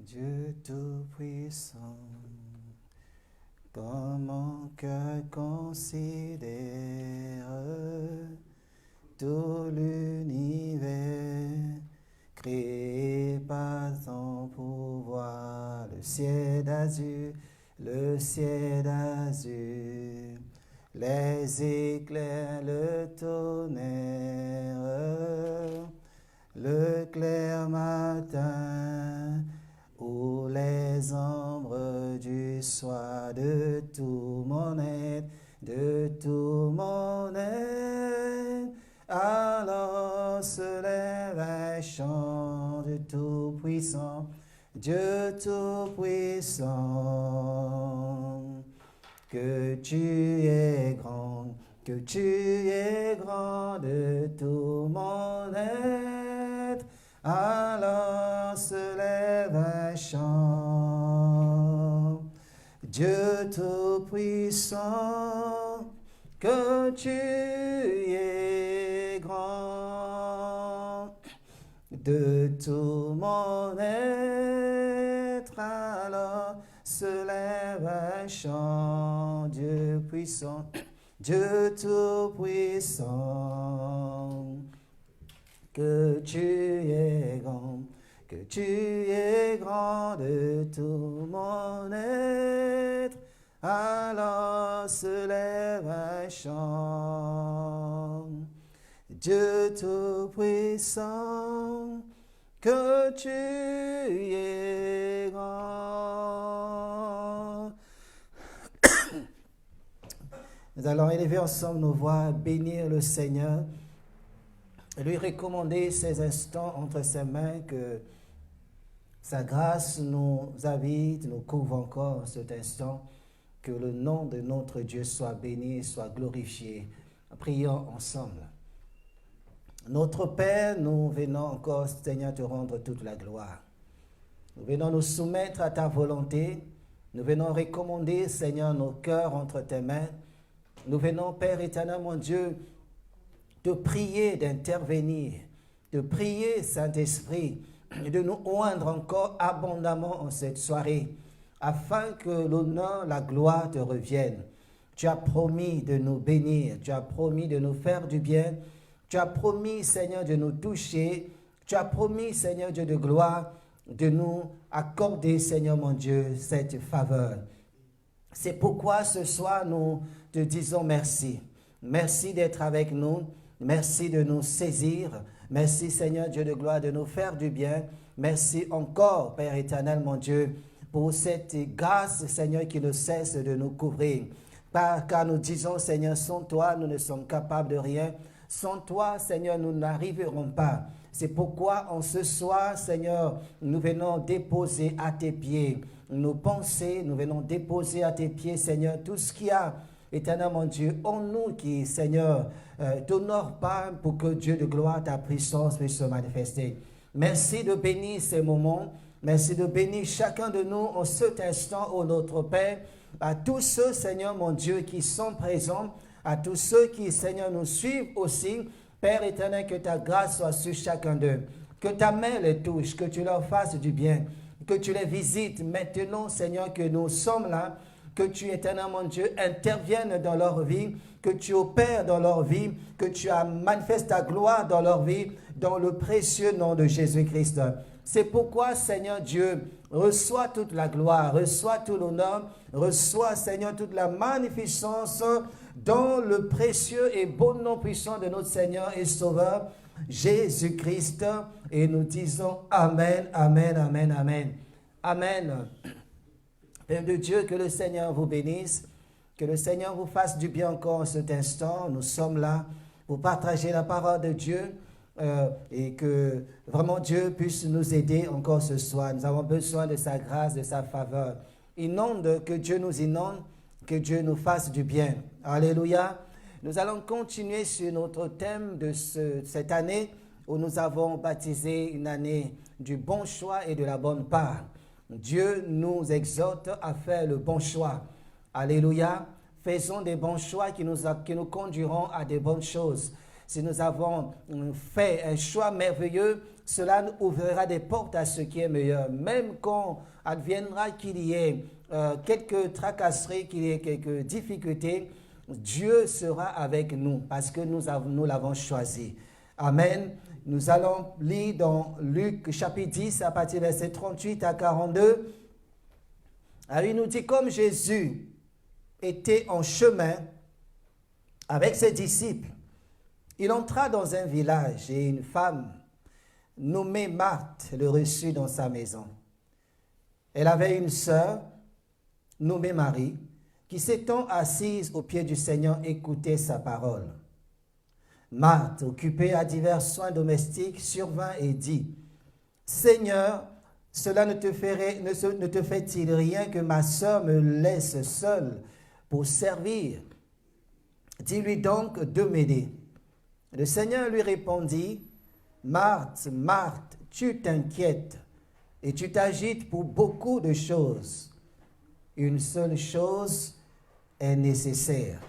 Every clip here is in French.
Dieu Tout-Puissant, quand mon cœur considère tout l'univers créé par ton pouvoir, le ciel d'azur, les éclairs, le tonnerre, le clair matin, ou les ombres du soir, de tout mon être, alors se lève un chant de Tout-Puissant, Dieu Tout-Puissant, que tu es grand de tout mon être, alors se lève un chant. Dieu Tout-Puissant, que tu es grand de tout mon être, alors se lève un chant. Dieu puissant, Dieu Tout-Puissant, que tu es grand de tout mon être, alors se lève un chant. Dieu Tout-Puissant, que tu es grand. Nous allons élever ensemble nos voix, bénir le Seigneur, et lui recommander ces instants entre ses mains, que sa grâce nous habite, nous couvre encore en cet instant, que le nom de notre Dieu soit béni, soit glorifié. Prions ensemble. Notre Père, nous venons encore, Seigneur, te rendre toute la gloire. Nous venons nous soumettre à ta volonté. Nous venons recommander, Seigneur, nos cœurs entre tes mains. Nous venons, Père éternel, mon Dieu, te prier d'intervenir, de prier, Saint-Esprit, de nous oindre encore abondamment en cette soirée, afin que l'honneur, la gloire te reviennent. Tu as promis de nous bénir, tu as promis de nous faire du bien, tu as promis, Seigneur, de nous toucher, tu as promis, Seigneur Dieu de gloire, de nous accorder, Seigneur mon Dieu, cette faveur. C'est pourquoi ce soir, nous te disons merci. Merci d'être avec nous. Merci de nous saisir. Merci, Seigneur Dieu de gloire, de nous faire du bien. Merci encore, Père éternel, mon Dieu, pour cette grâce, Seigneur, qui ne cesse de nous couvrir. Car nous disons, Seigneur, sans toi, nous ne sommes capables de rien. Sans toi, Seigneur, nous n'arriverons pas. C'est pourquoi, en ce soir, Seigneur, nous venons déposer à tes pieds nos pensées, nous venons déposer à tes pieds, Seigneur, tout ce qu'il y a, éternel mon Dieu, en nous qui, Seigneur, t'honore pas pour que Dieu de gloire, ta puissance puisse se manifester. Merci de bénir ces moments. Merci de bénir chacun de nous en cet instant, ô notre Père, à tous ceux, Seigneur mon Dieu, qui sont présents, à tous ceux qui, Seigneur, nous suivent aussi. Père éternel, que ta grâce soit sur chacun d'eux, que ta main les touche, que tu leur fasses du bien, que tu les visites maintenant, Seigneur, que nous sommes là, que tu, éternel mon Dieu, interviennes dans leur vie, que tu opères dans leur vie, que tu manifestes ta gloire dans leur vie, dans le précieux nom de Jésus-Christ. C'est pourquoi, Seigneur Dieu, reçois toute la gloire, reçois tout l'honneur, reçois, Seigneur, toute la magnificence dans le précieux et bon nom puissant de notre Seigneur et Sauveur, Jésus-Christ. Et nous disons Amen, Amen, Amen, Amen. Amen. Père de Dieu, que le Seigneur vous bénisse, que le Seigneur vous fasse du bien encore en cet instant. Nous sommes là pour partager la parole de Dieu et que vraiment Dieu puisse nous aider encore ce soir. Nous avons besoin de sa grâce, de sa faveur. Inonde, que Dieu nous inonde, que Dieu nous fasse du bien. Alléluia. Nous allons continuer sur notre thème de cette année où nous avons baptisé une année du bon choix et de la bonne part. Dieu nous exhorte à faire le bon choix. Alléluia. Faisons des bons choix qui nous conduiront à des bonnes choses. si nous avons fait un choix merveilleux, cela nous ouvrira des portes à ce qui est meilleur. Même quand adviendra qu'il y ait quelques tracasseries, qu'il y ait quelques difficultés, Dieu sera avec nous parce que nous l'avons choisi. Amen. Nous allons lire dans Luc chapitre 10 à partir des versets 38 à 42. Alors il nous dit, comme Jésus était en chemin avec ses disciples, il entra dans un village et une femme nommée Marthe le reçut dans sa maison. Elle avait une sœur nommée Marie, qui s'étant assise aux pieds du Seigneur, écoutait sa parole. Marthe, occupée à divers soins domestiques, survint et dit, « Seigneur, cela ne te fait-il rien que ma sœur me laisse seule pour servir? Dis-lui donc de m'aider. » Le Seigneur lui répondit, « Marthe, Marthe, tu t'inquiètes et tu t'agites pour beaucoup de choses. Une seule chose est nécessaire.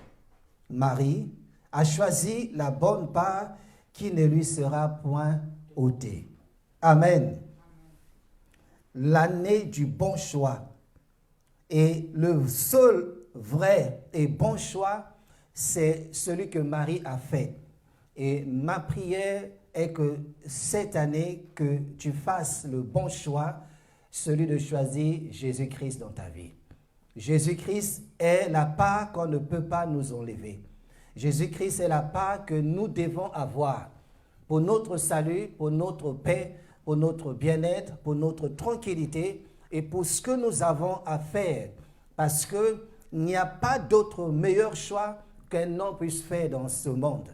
Marie a choisi la bonne part qui ne lui sera point ôtée. » Amen. L'année du bon choix. Et le seul vrai et bon choix, c'est celui que Marie a fait. Et ma prière est que cette année, que tu fasses le bon choix, celui de choisir Jésus-Christ dans ta vie. Jésus-Christ est la part qu'on ne peut pas nous enlever. Jésus-Christ est la part que nous devons avoir pour notre salut, pour notre paix, pour notre bien-être, pour notre tranquillité et pour ce que nous avons à faire. Parce qu'il n'y a pas d'autre meilleur choix qu'un homme puisse faire dans ce monde.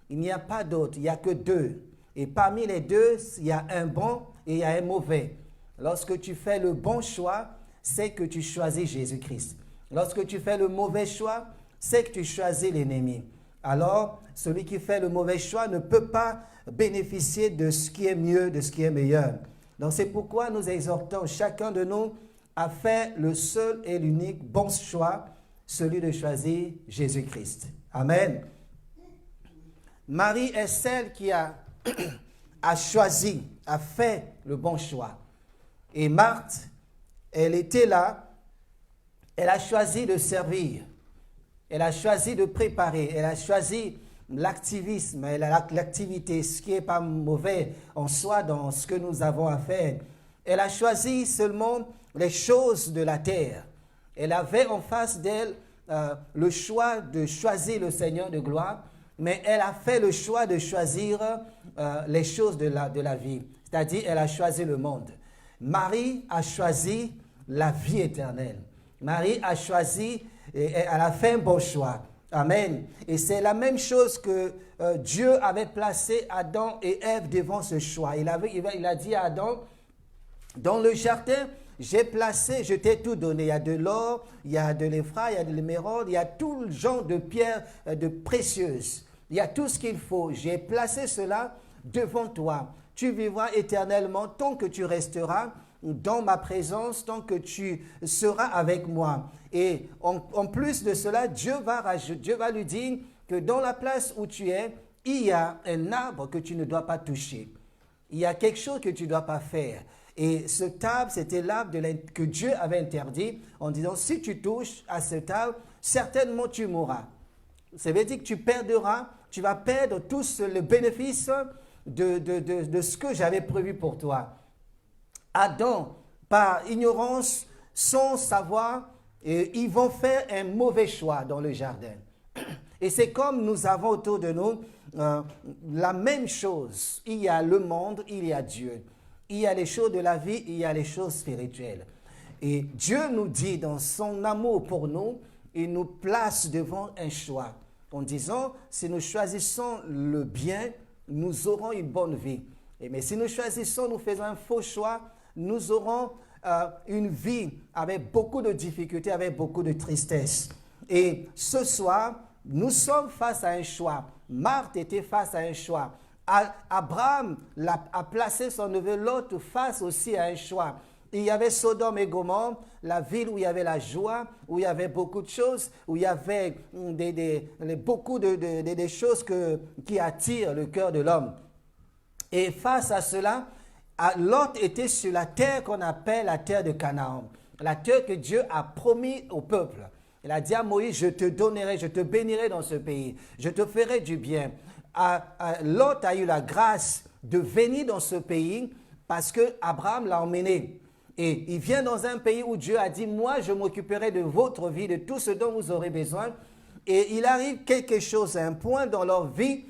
Il n'y a pas d'autre, il n'y a que deux. Et parmi les deux, il y a un bon et il y a un mauvais. Lorsque tu fais le bon choix, c'est que tu choisis Jésus-Christ. Lorsque tu fais le mauvais choix, c'est que tu choisis l'ennemi. Alors, celui qui fait le mauvais choix ne peut pas bénéficier de ce qui est mieux, de ce qui est meilleur. Donc, c'est pourquoi nous exhortons chacun de nous à faire le seul et l'unique bon choix, celui de choisir Jésus-Christ. Amen. Marie est celle qui a choisi, a fait le bon choix. Et Marthe, elle était là, elle a choisi de servir, elle a choisi de préparer, elle a choisi l'activisme, l'activité, ce qui n'est pas mauvais en soi dans ce que nous avons à faire. Elle a choisi seulement les choses de la terre. Elle avait en face d'elle le choix de choisir le Seigneur de gloire, mais elle a fait le choix de choisir les choses de la vie. C'est-à-dire, elle a choisi le monde. Marie a choisi la vie éternelle. Marie a choisi, et elle a fait un bon choix. Amen. Et c'est la même chose que Dieu avait placé Adam et Ève devant ce choix. Il a dit à Adam, dans le jardin, je t'ai tout donné. Il y a de l'or, il y a de l'éphrate, il y a de l'émeraude, il y a tout le genre de pierres de précieuses. Il y a tout ce qu'il faut. J'ai placé cela devant toi. Tu vivras éternellement tant que tu resteras dans ma présence, tant que tu seras avec moi. Et en plus de cela, Dieu va lui dire que dans la place où tu es, il y a un arbre que tu ne dois pas toucher. Il y a quelque chose que tu ne dois pas faire. Et cet arbre, c'était l'arbre que Dieu avait interdit en disant, si tu touches à cet arbre, certainement tu mourras. Ça veut dire que tu perdras, tu vas perdre tout le bénéfice de ce que j'avais prévu pour toi. Adam, par ignorance, sans savoir, ils vont faire un mauvais choix dans le jardin. Et c'est comme nous avons autour de nous la même chose. Il y a le monde, il y a Dieu. Il y a les choses de la vie, il y a les choses spirituelles. Et Dieu nous dit dans son amour pour nous, il nous place devant un choix. En disant, si nous choisissons le bien, nous aurons une bonne vie. Mais si nous choisissons, nous faisons un faux choix, nous aurons une vie avec beaucoup de difficultés, avec beaucoup de tristesse. Et ce soir, nous sommes face à un choix. Marthe était face à un choix. Abraham a placé son neveu Lot face aussi à un choix. Il y avait Sodome et Gomorrhe, la ville où il y avait la joie, où il y avait beaucoup de choses, où il y avait beaucoup de choses qui attirent le cœur de l'homme. Et face à cela, Lot était sur la terre qu'on appelle la terre de Canaan, la terre que Dieu a promis au peuple. Il a dit à Moïse, je te donnerai, je te bénirai dans ce pays, je te ferai du bien. Lot a eu la grâce de venir dans ce pays parce que Abraham l'a emmené. Et il vient dans un pays où Dieu a dit, moi je m'occuperai de votre vie, de tout ce dont vous aurez besoin. Et il arrive quelque chose, un point dans leur vie,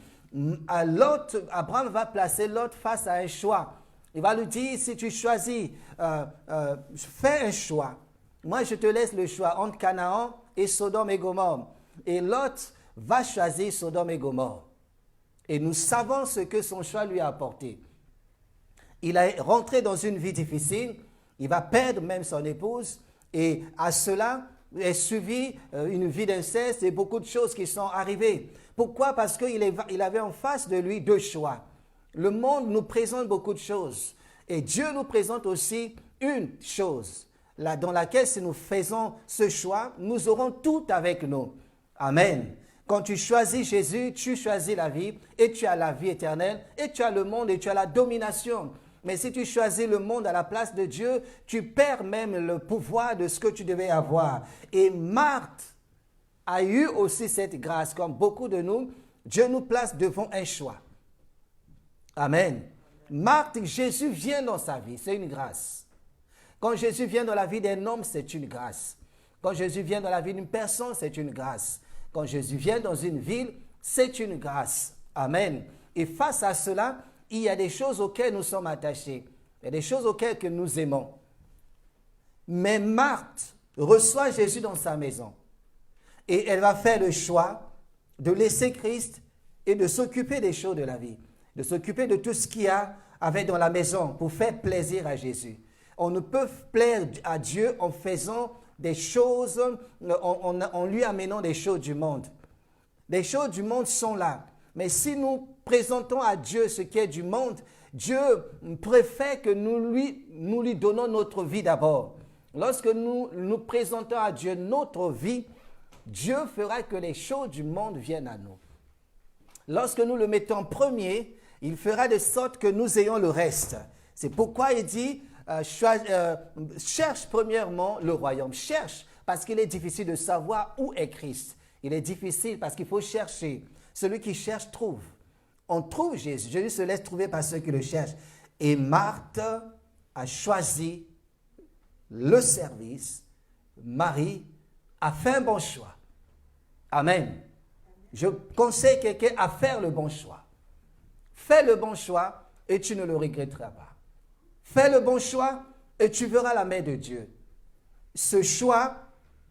Abraham va placer Lot face à un choix. Il va lui dire, si tu choisis, fais un choix. Moi, je te laisse le choix entre Canaan et Sodome et Gomorrhe. Et Lot va choisir Sodome et Gomorrhe. Et nous savons ce que son choix lui a apporté. Il est rentré dans une vie difficile. Il va perdre même son épouse. Et à cela est suivi une vie d'inceste et beaucoup de choses qui sont arrivées. Pourquoi? Parce qu'il avait en face de lui deux choix. Le monde nous présente beaucoup de choses. Et Dieu nous présente aussi une chose, dans laquelle si nous faisons ce choix, nous aurons tout avec nous. Amen. Quand tu choisis Jésus, tu choisis la vie et tu as la vie éternelle et tu as le monde et tu as la domination. Mais si tu choisis le monde à la place de Dieu, tu perds même le pouvoir de ce que tu devais avoir. Et Marthe a eu aussi cette grâce, comme beaucoup de nous. Dieu nous place devant un choix. Amen. Marthe, Jésus vient dans sa vie, c'est une grâce. Quand Jésus vient dans la vie d'un homme, c'est une grâce. Quand Jésus vient dans la vie d'une personne, c'est une grâce. Quand Jésus vient dans une ville, c'est une grâce. Amen. Et face à cela, il y a des choses auxquelles nous sommes attachés. Il y a des choses auxquelles que nous aimons. Mais Marthe reçoit Jésus dans sa maison. Et elle va faire le choix de laisser Christ et de s'occuper des choses de la vie. De s'occuper de tout ce qu'il y a avec dans la maison pour faire plaisir à Jésus. On ne peut plaire à Dieu en faisant des choses, en lui amenant des choses du monde. Les choses du monde sont là. Mais si nous présentons à Dieu ce qui est du monde, Dieu préfère que nous lui donnons notre vie d'abord. Lorsque nous présentons à Dieu notre vie, Dieu fera que les choses du monde viennent à nous. Lorsque nous le mettons premier, il fera de sorte que nous ayons le reste. C'est pourquoi il dit, cherche premièrement le royaume. Cherche, parce qu'il est difficile de savoir où est Christ. Il est difficile parce qu'il faut chercher. Celui qui cherche trouve. On trouve Jésus. Jésus se laisse trouver par ceux qui le cherchent. Et Marthe a choisi le service. Marie a fait un bon choix. Amen. Je conseille quelqu'un à faire le bon choix. Fais le bon choix et tu ne le regretteras pas. Fais le bon choix et tu verras la main de Dieu. Ce choix,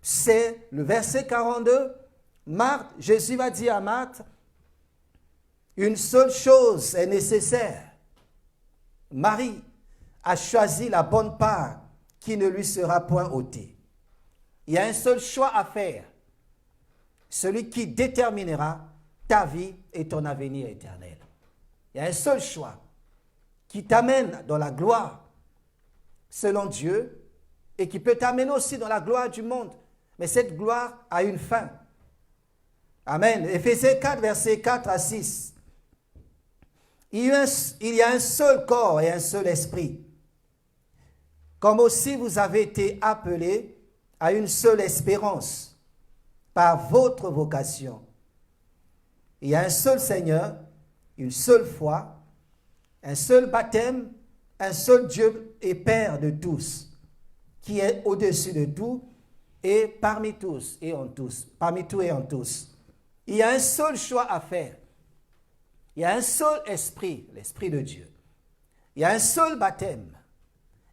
c'est le verset 42. Marthe, Jésus va dire à Marthe, une seule chose est nécessaire. Marie a choisi la bonne part qui ne lui sera point ôtée. Il y a un seul choix à faire. Celui qui déterminera ta vie et ton avenir éternel. Il y a un seul choix qui t'amène dans la gloire selon Dieu et qui peut t'amener aussi dans la gloire du monde. Mais cette gloire a une fin. Amen. Éphésiens 4, versets 4 à 6. Il y a un seul corps et un seul esprit. Comme aussi vous avez été appelés à une seule espérance par votre vocation. Il y a un seul Seigneur, une seule foi, un seul baptême, un seul Dieu et Père de tous, qui est au-dessus de tout et parmi tous et en tous, parmi tout et en tous. Il y a un seul choix à faire. Il y a un seul esprit, l'esprit de Dieu. Il y a un seul baptême.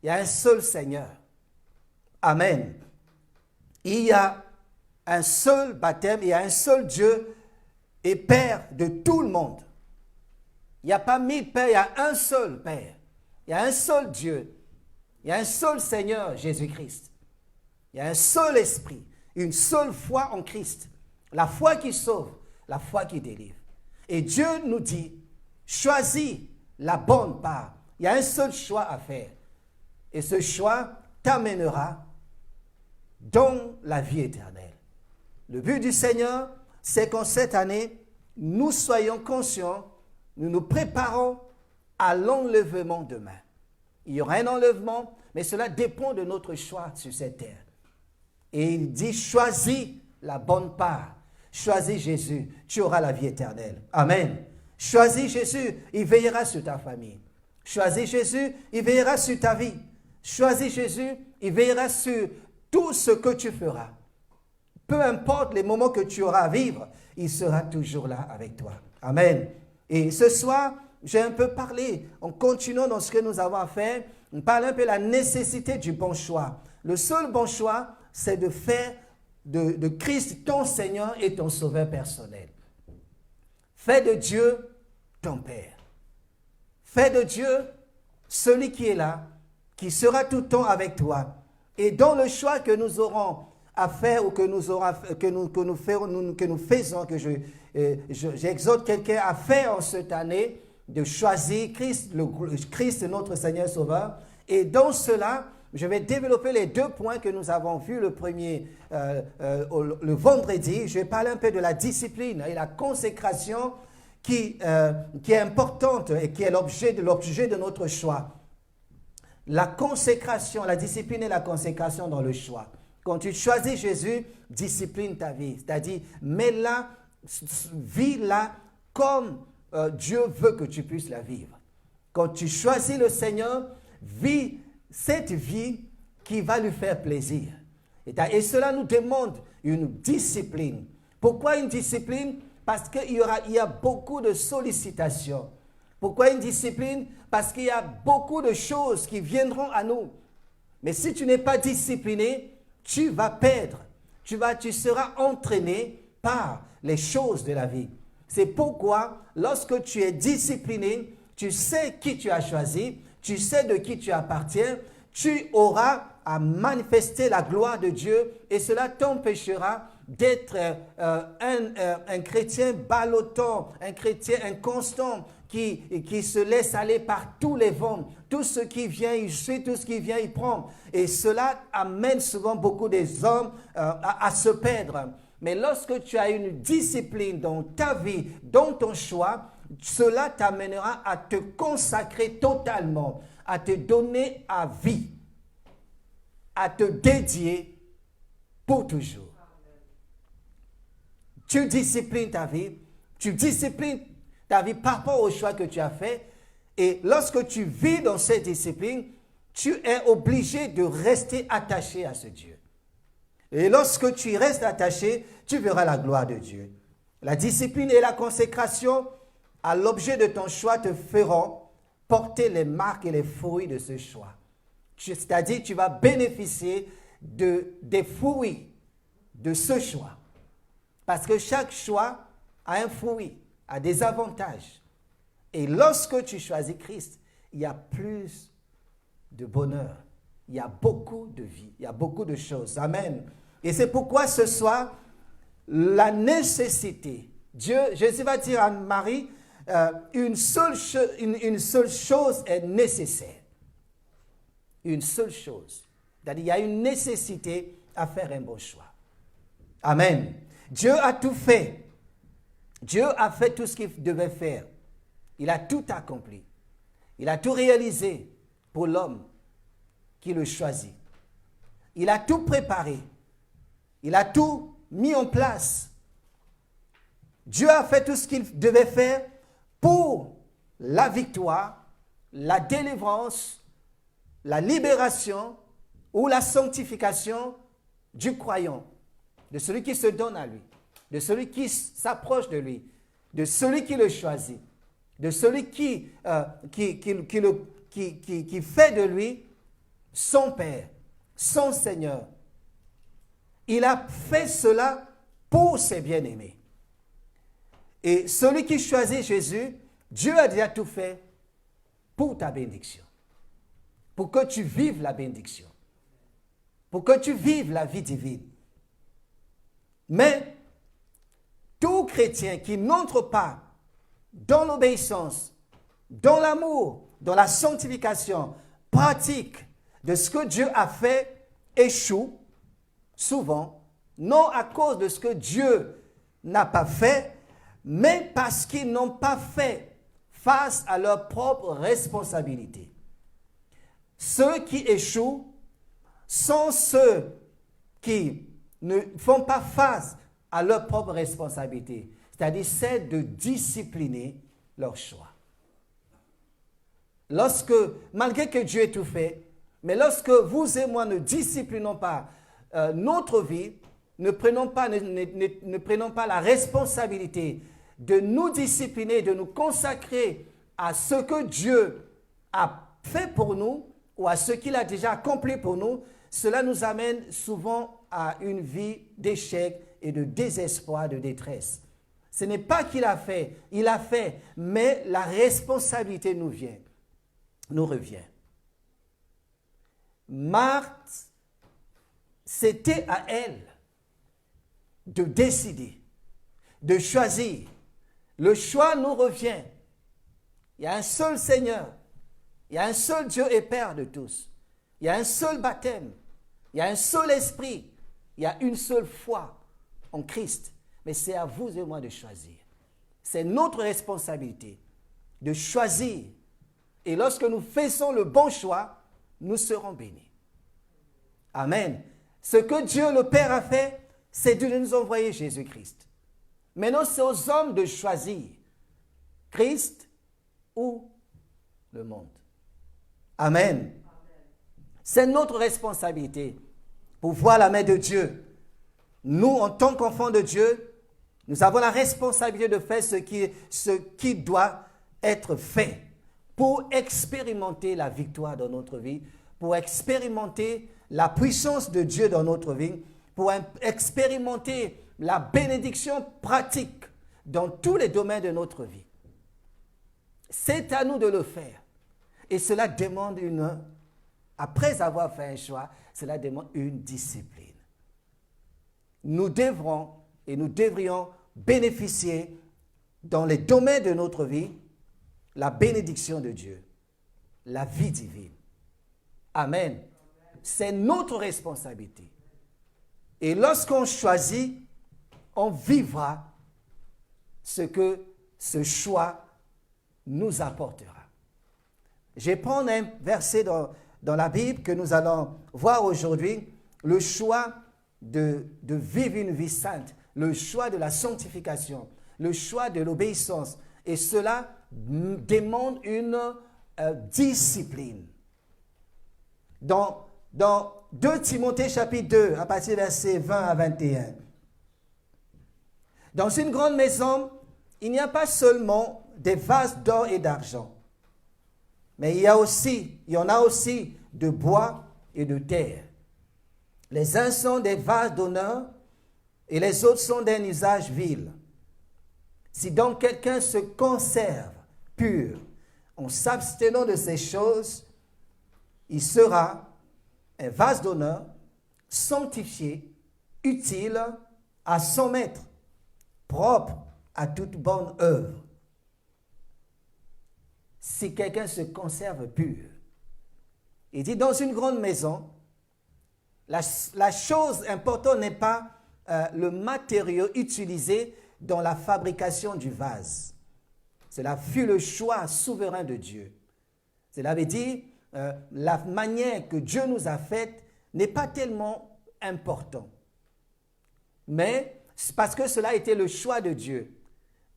Il y a un seul Seigneur. Amen. Il y a un seul baptême, il y a un seul Dieu et Père de tout le monde. Il n'y a pas 1000 pères, il y a un seul Père. Il y a un seul Dieu. Il y a un seul Seigneur, Jésus-Christ. Il y a un seul esprit, une seule foi en Christ. La foi qui sauve, la foi qui délivre. Et Dieu nous dit, choisis la bonne part. Il y a un seul choix à faire. Et ce choix t'amènera dans la vie éternelle. Le but du Seigneur, c'est qu'en cette année, nous soyons conscients, nous nous préparons à l'enlèvement demain. Il y aura un enlèvement, mais cela dépend de notre choix sur cette terre. Et il dit, choisis la bonne part. Choisis Jésus, tu auras la vie éternelle. Amen. Choisis Jésus, il veillera sur ta famille. Choisis Jésus, il veillera sur ta vie. Choisis Jésus, il veillera sur tout ce que tu feras. Peu importe les moments que tu auras à vivre, il sera toujours là avec toi. Amen. Et ce soir, j'ai un peu parlé, en continuant dans ce que nous avons à faire, on parle un peu de la nécessité du bon choix. Le seul bon choix, c'est de faire de Christ ton Seigneur et ton Sauveur personnel. Fais de Dieu ton Père. Fais de Dieu celui qui est là, qui sera tout le temps avec toi. Et dans le choix que nous aurons à faire ou que nous faisons, j'exhorte quelqu'un à faire en cette année, de choisir Christ notre Seigneur Sauveur. Et dans cela, je vais développer les 2 points que nous avons vus le premier, le vendredi. Je vais parler un peu de la discipline et la consécration qui est importante et qui est l'objet de notre choix. La consécration, la discipline et la consécration dans le choix. Quand tu choisis Jésus, discipline ta vie. C'est-à-dire, mets-la, vis-la comme Dieu veut que tu puisses la vivre. Quand tu choisis le Seigneur, vis cette vie qui va lui faire plaisir. Et cela nous demande une discipline. Pourquoi une discipline? Parce qu'il y a beaucoup de sollicitations. Pourquoi une discipline? Parce qu'il y a beaucoup de choses qui viendront à nous. Mais si tu n'es pas discipliné, tu vas perdre. Tu seras entraîné par les choses de la vie. C'est pourquoi, lorsque tu es discipliné, tu sais qui tu as choisi, tu sais de qui tu appartiens, tu auras à manifester la gloire de Dieu et cela t'empêchera d'être un chrétien ballottant, un chrétien inconstant qui se laisse aller par tous les vents. Tout ce qui vient, il suit, tout ce qui vient, il prend. Et cela amène souvent beaucoup des hommes à se perdre. Mais lorsque tu as une discipline dans ta vie, dans ton choix, cela t'amènera à te consacrer totalement, à te donner à vie, à te dédier pour toujours. Tu disciplines ta vie par rapport au choix que tu as fait. Et lorsque tu vis dans cette discipline, tu es obligé de rester attaché à ce Dieu. Et lorsque tu restes attaché, tu verras la gloire de Dieu. La discipline et la consécration à l'objet de ton choix te feront porter les marques et les fruits de ce choix. C'est-à-dire, tu vas bénéficier des fruits de ce choix. Parce que chaque choix a un fruit, a des avantages. Et lorsque tu choisis Christ, il y a plus de bonheur. Il y a beaucoup de vie, il y a beaucoup de choses. Amen. Et c'est pourquoi ce soir, la nécessité, Jésus va dire à Marie, une seule chose est nécessaire. Une seule chose. C'est-à-dire, il y a une nécessité à faire un bon choix. Amen. Dieu a tout fait. Dieu a fait tout ce qu'il devait faire. Il a tout accompli. Il a tout réalisé pour l'homme qui le choisit. Il a tout préparé. Il a tout mis en place. Dieu a fait tout ce qu'il devait faire pour la victoire, la délivrance, la libération ou la sanctification du croyant, de celui qui se donne à lui, de celui qui s'approche de lui, de celui qui le choisit, de celui qui fait de lui son Père, son Seigneur. Il a fait cela pour ses bien-aimés. Et celui qui choisit Jésus, Dieu a déjà tout fait pour ta bénédiction. Pour que tu vives la bénédiction. Pour que tu vives la vie divine. Mais tout chrétien qui n'entre pas dans l'obéissance, dans l'amour, dans la sanctification, pratique de ce que Dieu a fait échouent souvent, non à cause de ce que Dieu n'a pas fait, mais parce qu'ils n'ont pas fait face à leurs propres responsabilités. Ceux qui échouent sont ceux qui ne font pas face à leurs propres responsabilités, c'est-à-dire celle de discipliner leur choix. Malgré que Dieu ait tout fait, mais lorsque vous et moi ne disciplinons pas notre vie, ne prenons pas la responsabilité de nous discipliner, de nous consacrer à ce que Dieu a fait pour nous ou à ce qu'il a déjà accompli pour nous, cela nous amène souvent à une vie d'échec et de désespoir, de détresse. Ce n'est pas qu'il a fait, il a fait, mais la responsabilité nous revient. Marthe, c'était à elle de décider, de choisir. Le choix nous revient. Il y a un seul Seigneur, il y a un seul Dieu et Père de tous. Il y a un seul baptême, il y a un seul esprit, il y a une seule foi en Christ. Mais c'est à vous et moi de choisir. C'est notre responsabilité de choisir. Et lorsque nous faisons le bon choix, nous serons bénis. Amen. Ce que Dieu le Père a fait, c'est de nous envoyer Jésus-Christ. Maintenant, c'est aux hommes de choisir Christ ou le monde. Amen. C'est notre responsabilité pour voir la main de Dieu. Nous, en tant qu'enfants de Dieu, nous avons la responsabilité de faire ce qui doit être fait pour expérimenter la victoire dans notre vie, pour expérimenter la puissance de Dieu dans notre vie, pour expérimenter la bénédiction pratique dans tous les domaines de notre vie. C'est à nous de le faire. Et cela demande après avoir fait un choix, cela demande une discipline. Nous devrons et nous devrions bénéficier dans les domaines de notre vie la bénédiction de Dieu, la vie divine. Amen. C'est notre responsabilité. Et lorsqu'on choisit, on vivra ce que ce choix nous apportera. Je vais prendre un verset dans la Bible que nous allons voir aujourd'hui, le choix de vivre une vie sainte, le choix de la sanctification, le choix de l'obéissance. Et cela demande une discipline. Dans 2 Timothée chapitre 2, à partir des versets 20 à 21. Dans une grande maison, il n'y a pas seulement des vases d'or et d'argent, mais il y en a aussi de bois et de terre. Les uns sont des vases d'honneur et les autres sont d'un usage vil. Si donc quelqu'un se conserve pur en s'abstenant de ces choses, il sera un vase d'honneur, sanctifié, utile à son maître, propre à toute bonne œuvre. Si quelqu'un se conserve pur, il dit dans une grande maison, la chose importante n'est pas le matériau utilisé dans la fabrication du vase. Cela fut le choix souverain de Dieu. Cela veut dire la manière que Dieu nous a faite n'est pas tellement important. Mais c'est parce que cela a été le choix de Dieu.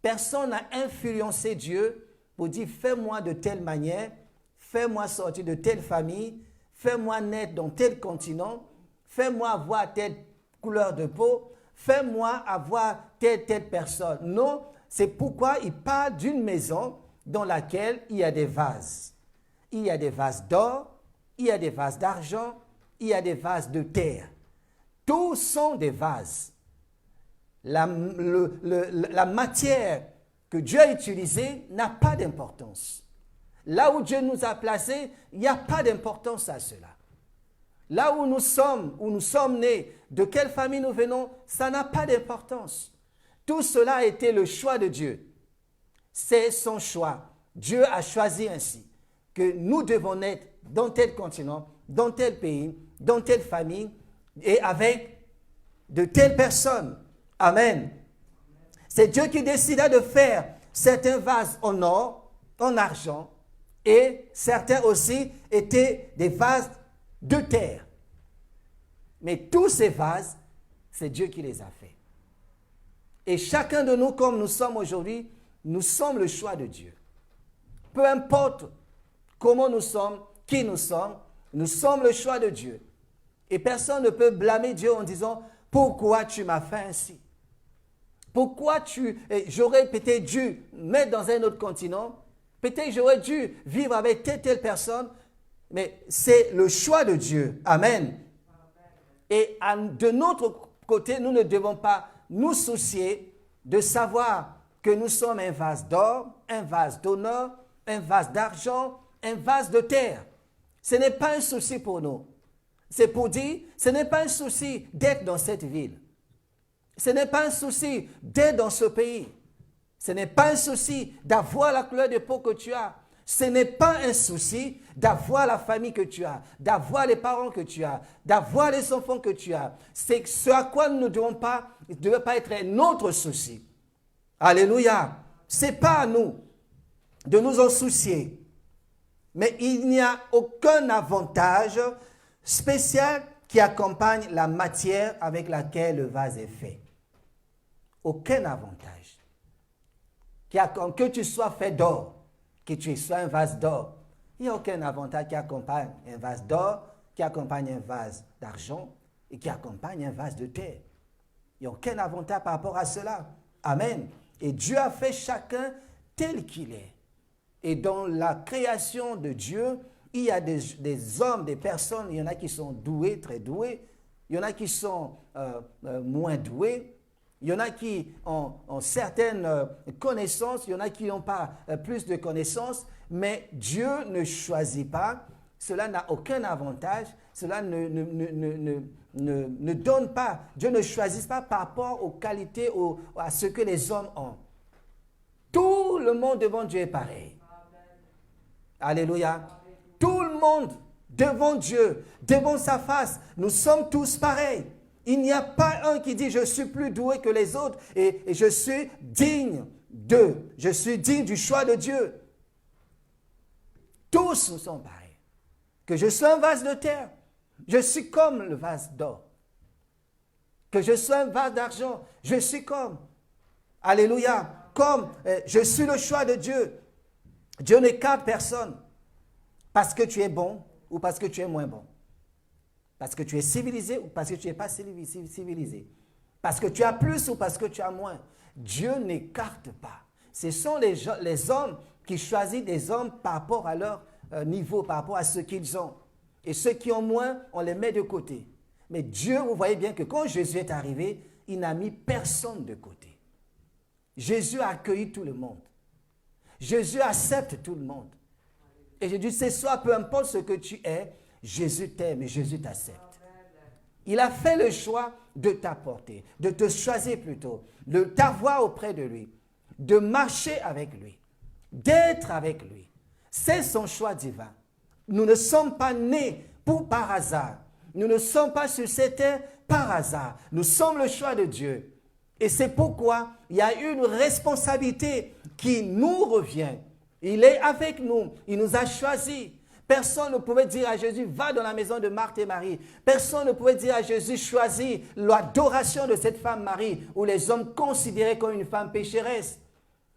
Personne n'a influencé Dieu pour dire fais-moi de telle manière, fais-moi sortir de telle famille, fais-moi naître dans tel continent, fais-moi avoir telle couleur de peau, fais-moi avoir telle personne. Non, c'est pourquoi il parle d'une maison dans laquelle il y a des vases. Il y a des vases d'or, il y a des vases d'argent, il y a des vases de terre. Tous sont des vases. La matière que Dieu a utilisée n'a pas d'importance. Là où Dieu nous a placés, il n'y a pas d'importance à cela. Là où nous sommes nés, de quelle famille nous venons, ça n'a pas d'importance. Tout cela a été le choix de Dieu. C'est son choix. Dieu a choisi ainsi que nous devons naître dans tel continent, dans tel pays, dans telle famille et avec de telles personnes. Amen. C'est Dieu qui décida de faire certains vases en or, en argent, et certains aussi étaient des vases de terre. Mais tous ces vases, c'est Dieu qui les a faits. Et chacun de nous, comme nous sommes aujourd'hui, nous sommes le choix de Dieu. Peu importe comment nous sommes, qui nous sommes le choix de Dieu. Et personne ne peut blâmer Dieu en disant « Pourquoi tu m'as fait ainsi ?» Pourquoi j'aurais peut-être dû mettre dans un autre continent, peut-être j'aurais dû vivre avec telle personne, mais c'est le choix de Dieu. Amen. Et de notre côté, nous ne devons pas nous soucier de savoir que nous sommes un vase d'or, un vase d'honneur, un vase d'argent, un vase de terre. Ce n'est pas un souci pour nous. C'est pour dire, ce n'est pas un souci d'être dans cette ville. Ce n'est pas un souci d'être dans ce pays. Ce n'est pas un souci d'avoir la couleur de peau que tu as. Ce n'est pas un souci d'avoir la famille que tu as, d'avoir les parents que tu as, d'avoir les enfants que tu as. C'est ce à quoi nous ne devons pas, ne devait pas être notre souci. Alléluia. Ce n'est pas à nous de nous en soucier. Mais il n'y a aucun avantage spécial qui accompagne la matière avec laquelle le vase est fait. Aucun avantage. Que tu sois fait d'or, que tu sois un vase d'or, il n'y a aucun avantage qui accompagne un vase d'or, qui accompagne un vase d'argent et qui accompagne un vase de terre. Il n'y a aucun avantage par rapport à cela. Amen. Et Dieu a fait chacun tel qu'il est. Et dans la création de Dieu, il y a des hommes, des personnes, il y en a qui sont doués, très doués, il y en a qui sont moins doués, il y en a qui ont certaines connaissances, il y en a qui n'ont pas plus de connaissances, mais Dieu ne choisit pas, cela n'a aucun avantage, cela ne donne pas, Dieu ne choisit pas par rapport aux qualités, à ce que les hommes ont. Tout le monde devant Dieu est pareil. Alléluia. Tout le monde devant Dieu, devant sa face, nous sommes tous pareils. Il n'y a pas un qui dit « je suis plus doué que les autres et je suis digne d'eux. Je suis digne du choix de Dieu. » Tous nous sommes pareils. Que je sois un vase de terre, je suis comme le vase d'or. Que je sois un vase d'argent, je suis comme. Alléluia. Comme je suis le choix de Dieu. Dieu n'écarte personne parce que tu es bon ou parce que tu es moins bon. Parce que tu es civilisé ou parce que tu n'es pas civilisé. Parce que tu as plus ou parce que tu as moins. Dieu n'écarte pas. Ce sont les hommes qui choisissent des hommes par rapport à leur niveau, par rapport à ce qu'ils ont. Et ceux qui ont moins, on les met de côté. Mais Dieu, vous voyez bien que quand Jésus est arrivé, il n'a mis personne de côté. Jésus a accueilli tout le monde. Jésus accepte tout le monde. Et je dis, ce soir, peu importe ce que tu es, Jésus t'aime et Jésus t'accepte. Il a fait le choix de t'apporter, de te choisir plutôt, de t'avoir auprès de lui, de marcher avec lui, d'être avec lui. C'est son choix divin. Nous ne sommes pas nés par hasard. Nous ne sommes pas sur cette terre par hasard. Nous sommes le choix de Dieu. Et c'est pourquoi il y a une responsabilité qui nous revient. Il est avec nous. Il nous a choisis. Personne ne pouvait dire à Jésus, va dans la maison de Marthe et Marie. Personne ne pouvait dire à Jésus, choisis l'adoration de cette femme Marie, où les hommes considéraient comme une femme pécheresse.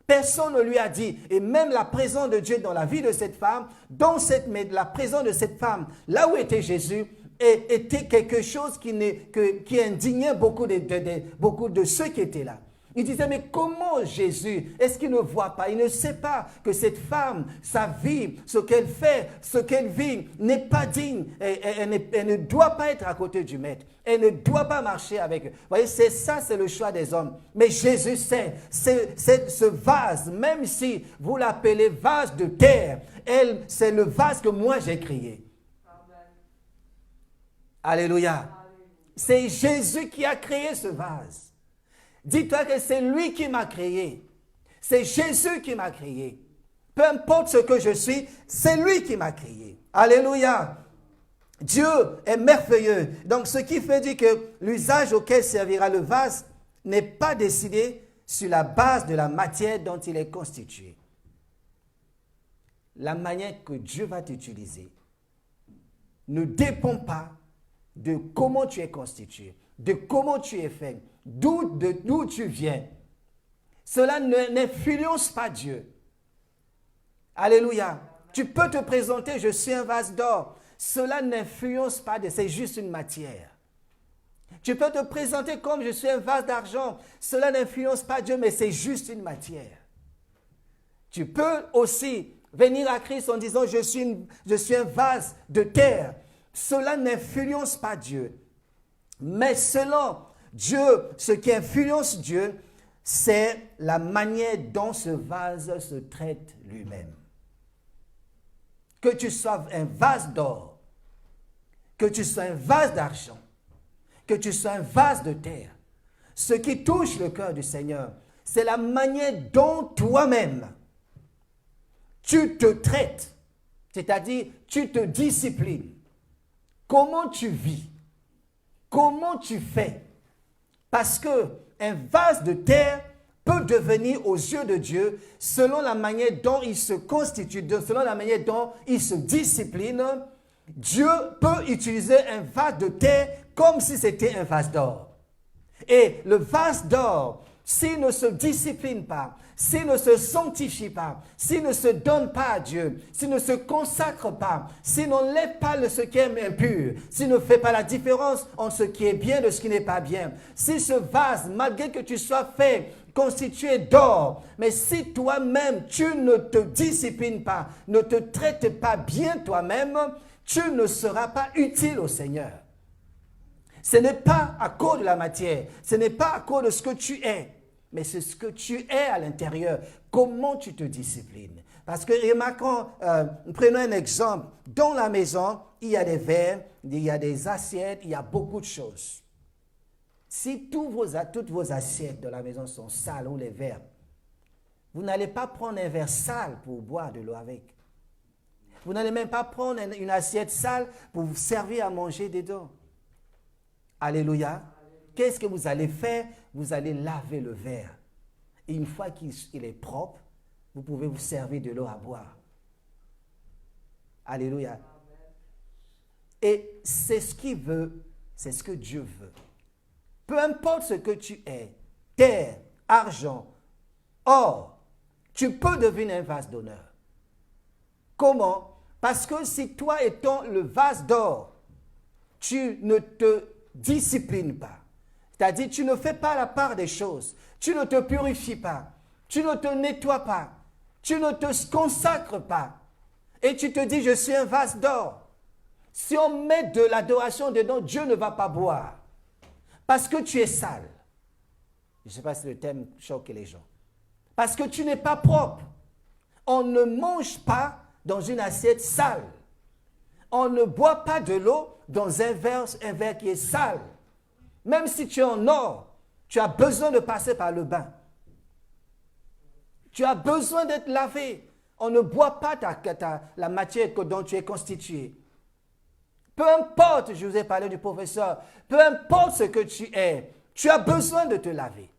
Personne ne lui a dit, et même la présence de Dieu dans la vie de cette femme, la présence de cette femme, là où était Jésus, était quelque chose qui indignait beaucoup de ceux qui étaient là. Il disait, mais comment Jésus, est-ce qu'il ne voit pas? Il ne sait pas que cette femme, sa vie, ce qu'elle fait, ce qu'elle vit, n'est pas digne. Elle ne doit pas être à côté du maître. Elle ne doit pas marcher avec eux. Vous voyez, c'est le choix des hommes. Mais Jésus sait, ce vase, même si vous l'appelez vase de terre, c'est le vase que moi j'ai créé. Alléluia. C'est Jésus qui a créé ce vase. Dis-toi que c'est lui qui m'a créé. C'est Jésus qui m'a créé. Peu importe ce que je suis, c'est lui qui m'a créé. Alléluia. Dieu est merveilleux. Donc, ce qui fait dire que l'usage auquel servira le vase n'est pas décidé sur la base de la matière dont il est constitué. La manière que Dieu va t'utiliser ne dépend pas de comment tu es constitué, de comment tu es fait, d'où tu viens. Cela n'influence pas Dieu. Alléluia. Tu peux te présenter, je suis un vase d'or. Cela n'influence pas Dieu, c'est juste une matière. Tu peux te présenter comme je suis un vase d'argent. Cela n'influence pas Dieu, mais c'est juste une matière. Tu peux aussi venir à Christ en disant je suis un vase de terre. Cela n'influence pas Dieu. Mais selon Dieu, ce qui influence Dieu, c'est la manière dont ce vase se traite lui-même. Que tu sois un vase d'or, que tu sois un vase d'argent, que tu sois un vase de terre, ce qui touche le cœur du Seigneur, c'est la manière dont toi-même tu te traites, c'est-à-dire tu te disciplines. Comment tu vis, comment tu fais. Parce qu'un vase de terre peut devenir aux yeux de Dieu selon la manière dont il se constitue, selon la manière dont il se discipline. Dieu peut utiliser un vase de terre comme si c'était un vase d'or. Et le vase d'or, s'il ne se discipline pas, s'il ne se sanctifie pas, s'il ne se donne pas à Dieu, s'il ne se consacre pas, s'il n'enlève pas ce qui est impur, s'il ne fait pas la différence entre ce qui est bien et ce qui n'est pas bien, si ce vase, malgré que tu sois fait, constitué d'or, mais si toi-même tu ne te disciplines pas, ne te traites pas bien toi-même, tu ne seras pas utile au Seigneur. Ce n'est pas à cause de la matière, ce n'est pas à cause de ce que tu es, mais c'est ce que tu es à l'intérieur. Comment tu te disciplines? Parce que remarquons, prenons un exemple. Dans la maison, il y a des verres, il y a des assiettes, il y a beaucoup de choses. Si toutes vos assiettes de la maison sont sales ou les verres, vous n'allez pas prendre un verre sale pour boire de l'eau avec. Vous n'allez même pas prendre une assiette sale pour vous servir à manger dedans. Alléluia. Qu'est-ce que vous allez faire? Vous allez laver le verre. Et une fois qu'il est propre, vous pouvez vous servir de l'eau à boire. Alléluia. Et c'est ce qu'il veut, c'est ce que Dieu veut. Peu importe ce que tu es, terre, argent, or, tu peux devenir un vase d'honneur. Comment? Parce que si toi étant le vase d'or, tu ne te disciplines pas, c'est-à-dire tu ne fais pas la part des choses, tu ne te purifies pas, tu ne te nettoies pas, tu ne te consacres pas, et tu te dis je suis un vase d'or. Si on met de l'adoration dedans, Dieu ne va pas boire, parce que tu es sale. Je ne sais pas si le thème choque les gens. Parce que tu n'es pas propre. On ne mange pas dans une assiette sale. On ne boit pas de l'eau dans un verre qui est sale. Même si tu es en or, tu as besoin de passer par le bain. Tu as besoin d'être lavé. On ne boit pas la matière dont tu es constitué. Peu importe, je vous ai parlé du professeur, peu importe ce que tu es, tu as besoin de te laver.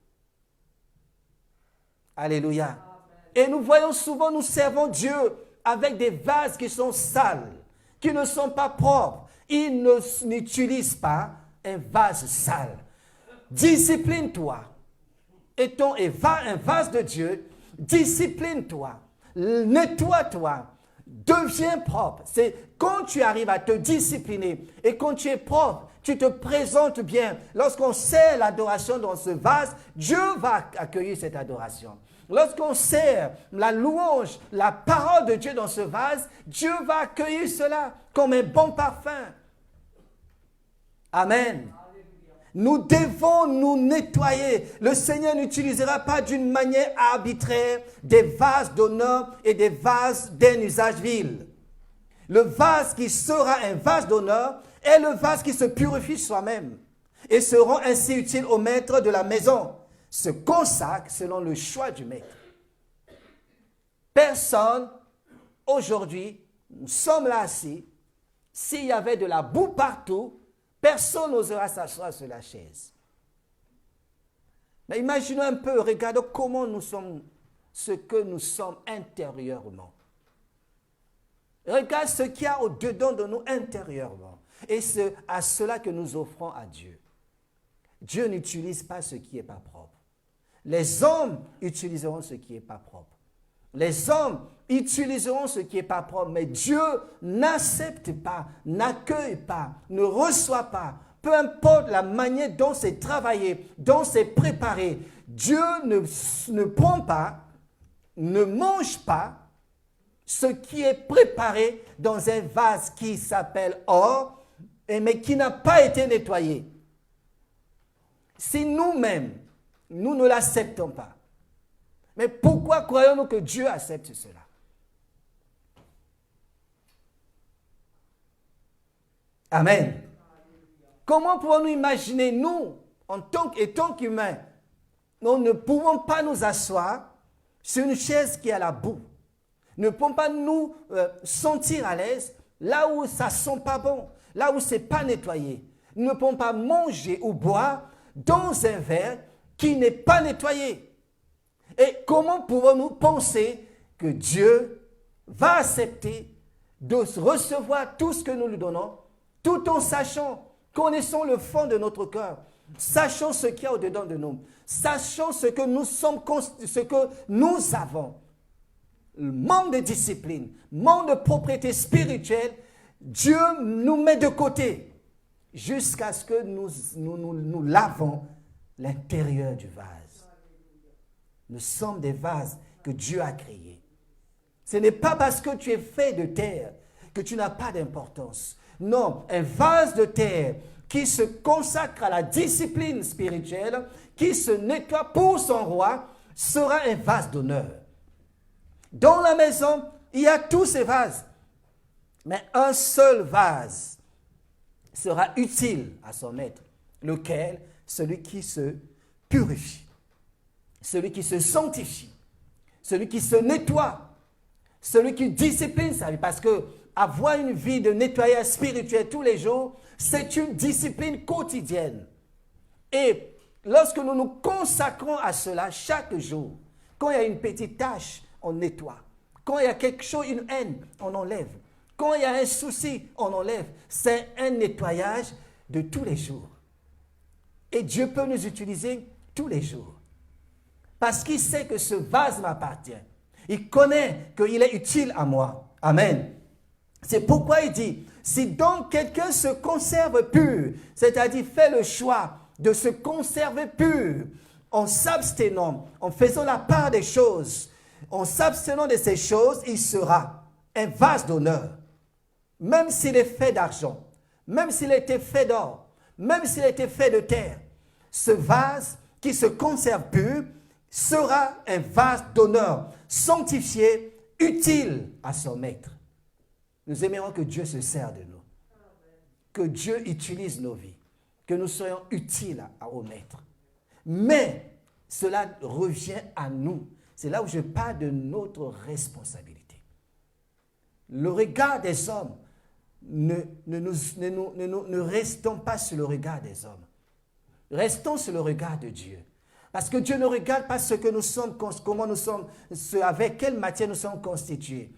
Alléluia. Et nous voyons souvent, nous servons Dieu avec des vases qui sont sales, qui ne sont pas propres. Ils n'utilisent pas un vase sale. Discipline-toi. Étant un vase de Dieu, discipline-toi, nettoie-toi, deviens propre. C'est quand tu arrives à te discipliner et quand tu es propre, tu te présentes bien. Lorsqu'on sert l'adoration dans ce vase, Dieu va accueillir cette adoration. Lorsqu'on sert la louange, la parole de Dieu dans ce vase, Dieu va accueillir cela comme un bon parfum. Amen. Nous devons nous nettoyer. Le Seigneur n'utilisera pas d'une manière arbitraire des vases d'honneur et des vases d'un usage vil. Le vase qui sera un vase d'honneur est le vase qui se purifie soi-même et se rend ainsi utile au maître de la maison, se consacre selon le choix du maître. Personne, aujourd'hui, nous sommes là assis, s'il y avait de la boue partout, personne n'osera s'asseoir sur la chaise. Mais imaginons un peu, regardons comment nous sommes, ce que nous sommes intérieurement. Regarde ce qu'il y a au-dedans de nous intérieurement. Et c'est à cela que nous offrons à Dieu. Dieu n'utilise pas ce qui n'est pas propre. Les hommes utiliseront ce qui n'est pas propre. Les hommes utiliseront ce qui n'est pas propre, mais Dieu n'accepte pas, n'accueille pas, ne reçoit pas. Peu importe la manière dont c'est travaillé, dont c'est préparé, Dieu ne prend pas, ne mange pas ce qui est préparé dans un vase qui s'appelle or, mais qui n'a pas été nettoyé. Si nous-mêmes, nous ne l'acceptons pas, mais pourquoi croyons-nous que Dieu accepte cela? Amen. Comment pouvons-nous imaginer, nous, en tant qu'humains, nous ne pouvons pas nous asseoir sur une chaise qui a la boue. Nous ne pouvons pas nous sentir à l'aise là où ça ne sent pas bon, là où ce n'est pas nettoyé. Nous ne pouvons pas manger ou boire dans un verre qui n'est pas nettoyé. Et comment pouvons-nous penser que Dieu va accepter de recevoir tout ce que nous lui donnons, tout en sachant, connaissons le fond de notre cœur, sachant ce qu'il y a au-dedans de nous, sachant ce que nous sommes, ce que nous avons. Le manque de discipline, manque de propriété spirituelle, Dieu nous met de côté jusqu'à ce que nous lavons l'intérieur du vase. Nous sommes des vases que Dieu a créés. Ce n'est pas parce que tu es fait de terre que tu n'as pas d'importance. Non, un vase de terre qui se consacre à la discipline spirituelle, qui se nettoie pour son roi, sera un vase d'honneur. Dans la maison, il y a tous ces vases. Mais un seul vase sera utile à son maître. Lequel? Celui qui se purifie. Celui qui se sanctifie. Celui qui se nettoie. Celui qui discipline sa vie. Parce que avoir une vie de nettoyage spirituel tous les jours, c'est une discipline quotidienne. Et lorsque nous nous consacrons à cela chaque jour, quand il y a une petite tâche, on nettoie. Quand il y a quelque chose, une haine, on enlève. Quand il y a un souci, on enlève. C'est un nettoyage de tous les jours. Et Dieu peut nous utiliser tous les jours. Parce qu'il sait que ce vase m'appartient. Il connaît qu'il est utile à moi. Amen. C'est pourquoi il dit, si donc quelqu'un se conserve pur, c'est-à-dire fait le choix de se conserver pur, en s'abstenant, en faisant la part des choses, en s'abstenant de ces choses, il sera un vase d'honneur. Même s'il est fait d'argent, même s'il a été fait d'or, même s'il a été fait de terre, ce vase qui se conserve pur sera un vase d'honneur, sanctifié, utile à son maître. Nous aimerons que Dieu se sert de nous, que Dieu utilise nos vies, que nous soyons utiles au maître. Mais cela revient à nous. C'est là où je parle de notre responsabilité. Le regard des hommes, ne restons pas sur le regard des hommes. Restons sur le regard de Dieu. Parce que Dieu ne regarde pas ce que nous sommes, comment nous sommes, avec quelle matière nous sommes constitués.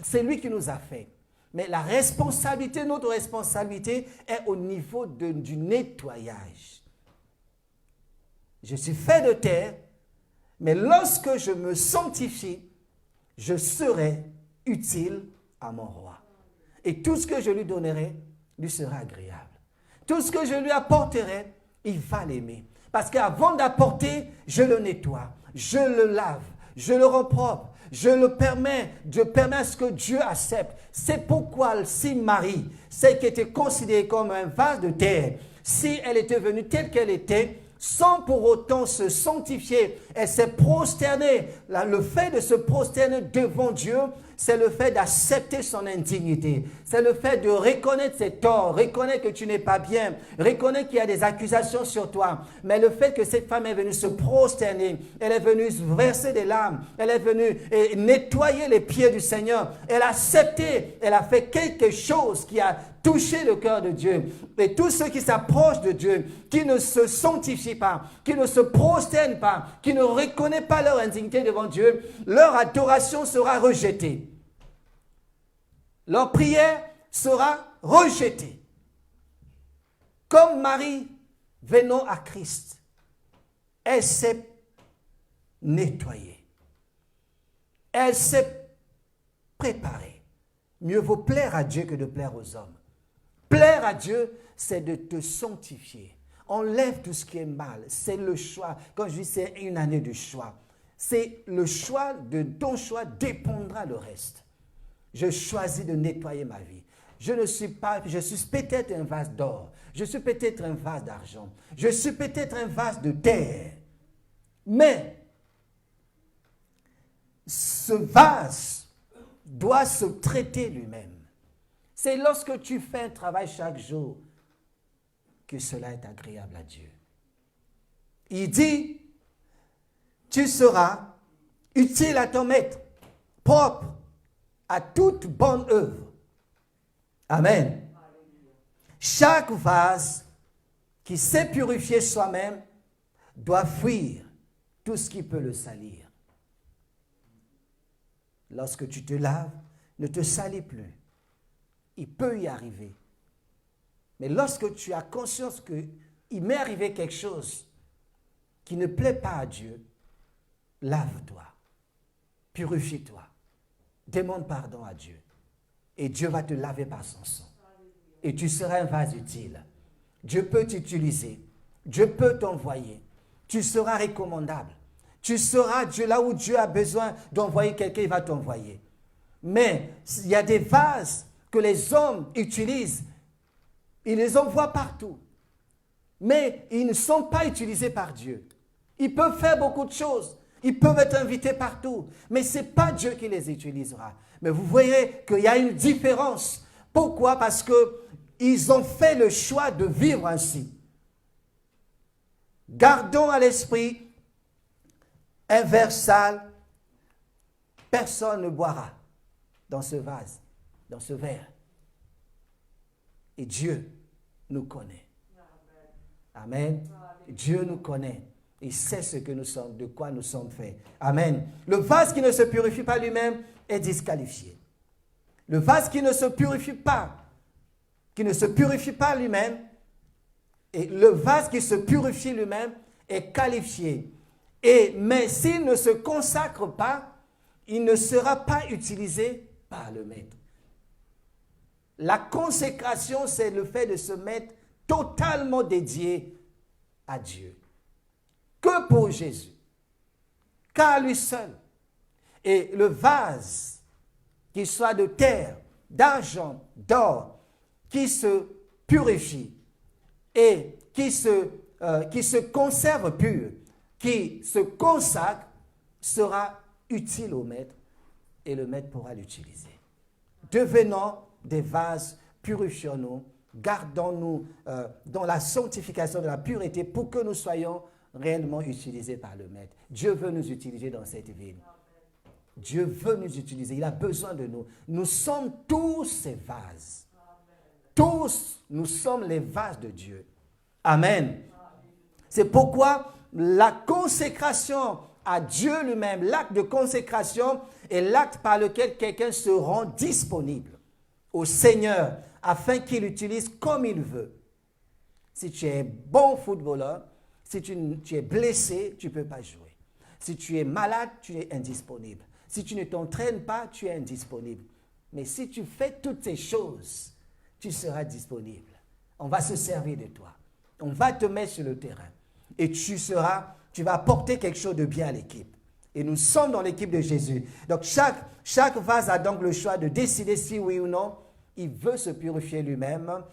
C'est lui qui nous a fait. Mais la responsabilité, notre responsabilité est au niveau du nettoyage. Je suis fait de terre, mais lorsque je me sanctifie, je serai utile à mon roi. Et tout ce que je lui donnerai, lui sera agréable. Tout ce que je lui apporterai, il va l'aimer. Parce qu'avant d'apporter, je le nettoie, je le lave, je le rends propre, je permets à ce que Dieu accepte. C'est pourquoi si Marie, celle qui était considérée comme un vase de terre, si elle était venue telle qu'elle était, sans pour autant se sanctifier, elle s'est prosternée. Le fait de se prosterner devant Dieu, c'est le fait d'accepter son indignité. C'est le fait de reconnaître ses torts, reconnaître que tu n'es pas bien, reconnaître qu'il y a des accusations sur toi. Mais le fait que cette femme est venue se prosterner, elle est venue verser des larmes, elle est venue nettoyer les pieds du Seigneur. Elle a accepté, elle a fait quelque chose qui a touché le cœur de Dieu. Et tous ceux qui s'approchent de Dieu, qui ne se sanctifient pas, qui ne se prosternent pas, qui ne reconnaissent pas leur indignité devant Dieu, leur adoration sera rejetée. Leur prière sera rejetée. Comme Marie venant à Christ, elle s'est nettoyée. Elle s'est préparée. Mieux vaut plaire à Dieu que de plaire aux hommes. Plaire à Dieu, c'est de te sanctifier. Enlève tout ce qui est mal. C'est le choix. Quand je dis c'est une année de choix, c'est le choix de ton choix dépendra le reste. Je choisis de nettoyer ma vie. Je suis peut-être un vase d'or. Je suis peut-être un vase d'argent. Je suis peut-être un vase de terre. Mais ce vase doit se traiter lui-même. C'est lorsque tu fais un travail chaque jour que cela est agréable à Dieu. Il dit, tu seras utile à ton maître, propre à toute bonne œuvre. Amen. Chaque vase qui sait purifier soi-même doit fuir tout ce qui peut le salir. Lorsque tu te laves, ne te salis plus. Il peut y arriver. Mais lorsque tu as conscience qu'il m'est arrivé quelque chose qui ne plaît pas à Dieu, lave-toi, purifie-toi, demande pardon à Dieu. Et Dieu va te laver par son sang. Et tu seras un vase utile. Dieu peut t'utiliser. Dieu peut t'envoyer. Tu seras recommandable. Tu seras Dieu là où Dieu a besoin d'envoyer quelqu'un, il va t'envoyer. Mais il y a des vases que les hommes utilisent. Ils les envoient partout. Mais ils ne sont pas utilisés par Dieu. Ils peuvent faire beaucoup de choses. Ils peuvent être invités partout. Mais ce n'est pas Dieu qui les utilisera. Mais vous voyez qu'il y a une différence. Pourquoi? Parce qu'ils ont fait le choix de vivre ainsi. Gardons à l'esprit un verre sale, personne ne boira dans ce vase, dans ce verre. Et Dieu nous connaît. Amen. Dieu nous connaît. Il sait ce que nous sommes, de quoi nous sommes faits. Amen. Le vase qui ne se purifie pas lui-même est disqualifié. Le vase qui ne se purifie pas lui-même, et le vase qui se purifie lui-même est qualifié. Mais s'il ne se consacre pas, il ne sera pas utilisé par le maître. La consécration, c'est le fait de se mettre totalement dédié à Dieu. Que pour Jésus. Qu'à lui seul. Et le vase, qu'il soit de terre, d'argent, d'or, qui se purifie et qui se conserve pur, qui se consacre, sera utile au maître et le maître pourra l'utiliser. Devenons des vases, purifions-nous, gardons-nous dans la sanctification de la pureté pour que nous soyons réellement utilisés par le maître. Dieu veut nous utiliser dans cette ville. Dieu veut nous utiliser. Il a besoin de nous. Nous sommes tous ces vases. Tous, nous sommes les vases de Dieu. Amen. C'est pourquoi la consécration à Dieu lui-même, l'acte de consécration est l'acte par lequel quelqu'un se rend disponible au Seigneur afin qu'il l'utilise comme il veut. Si tu es bon footballeur, si tu es blessé, tu ne peux pas jouer. Si tu es malade, tu es indisponible. Si tu ne t'entraînes pas, tu es indisponible. Mais si tu fais toutes ces choses, tu seras disponible. On va se servir de toi. On va te mettre sur le terrain. Et tu vas apporter quelque chose de bien à l'équipe. Et nous sommes dans l'équipe de Jésus. Donc chaque vase a donc le choix de décider si oui ou non il veut se purifier lui-même.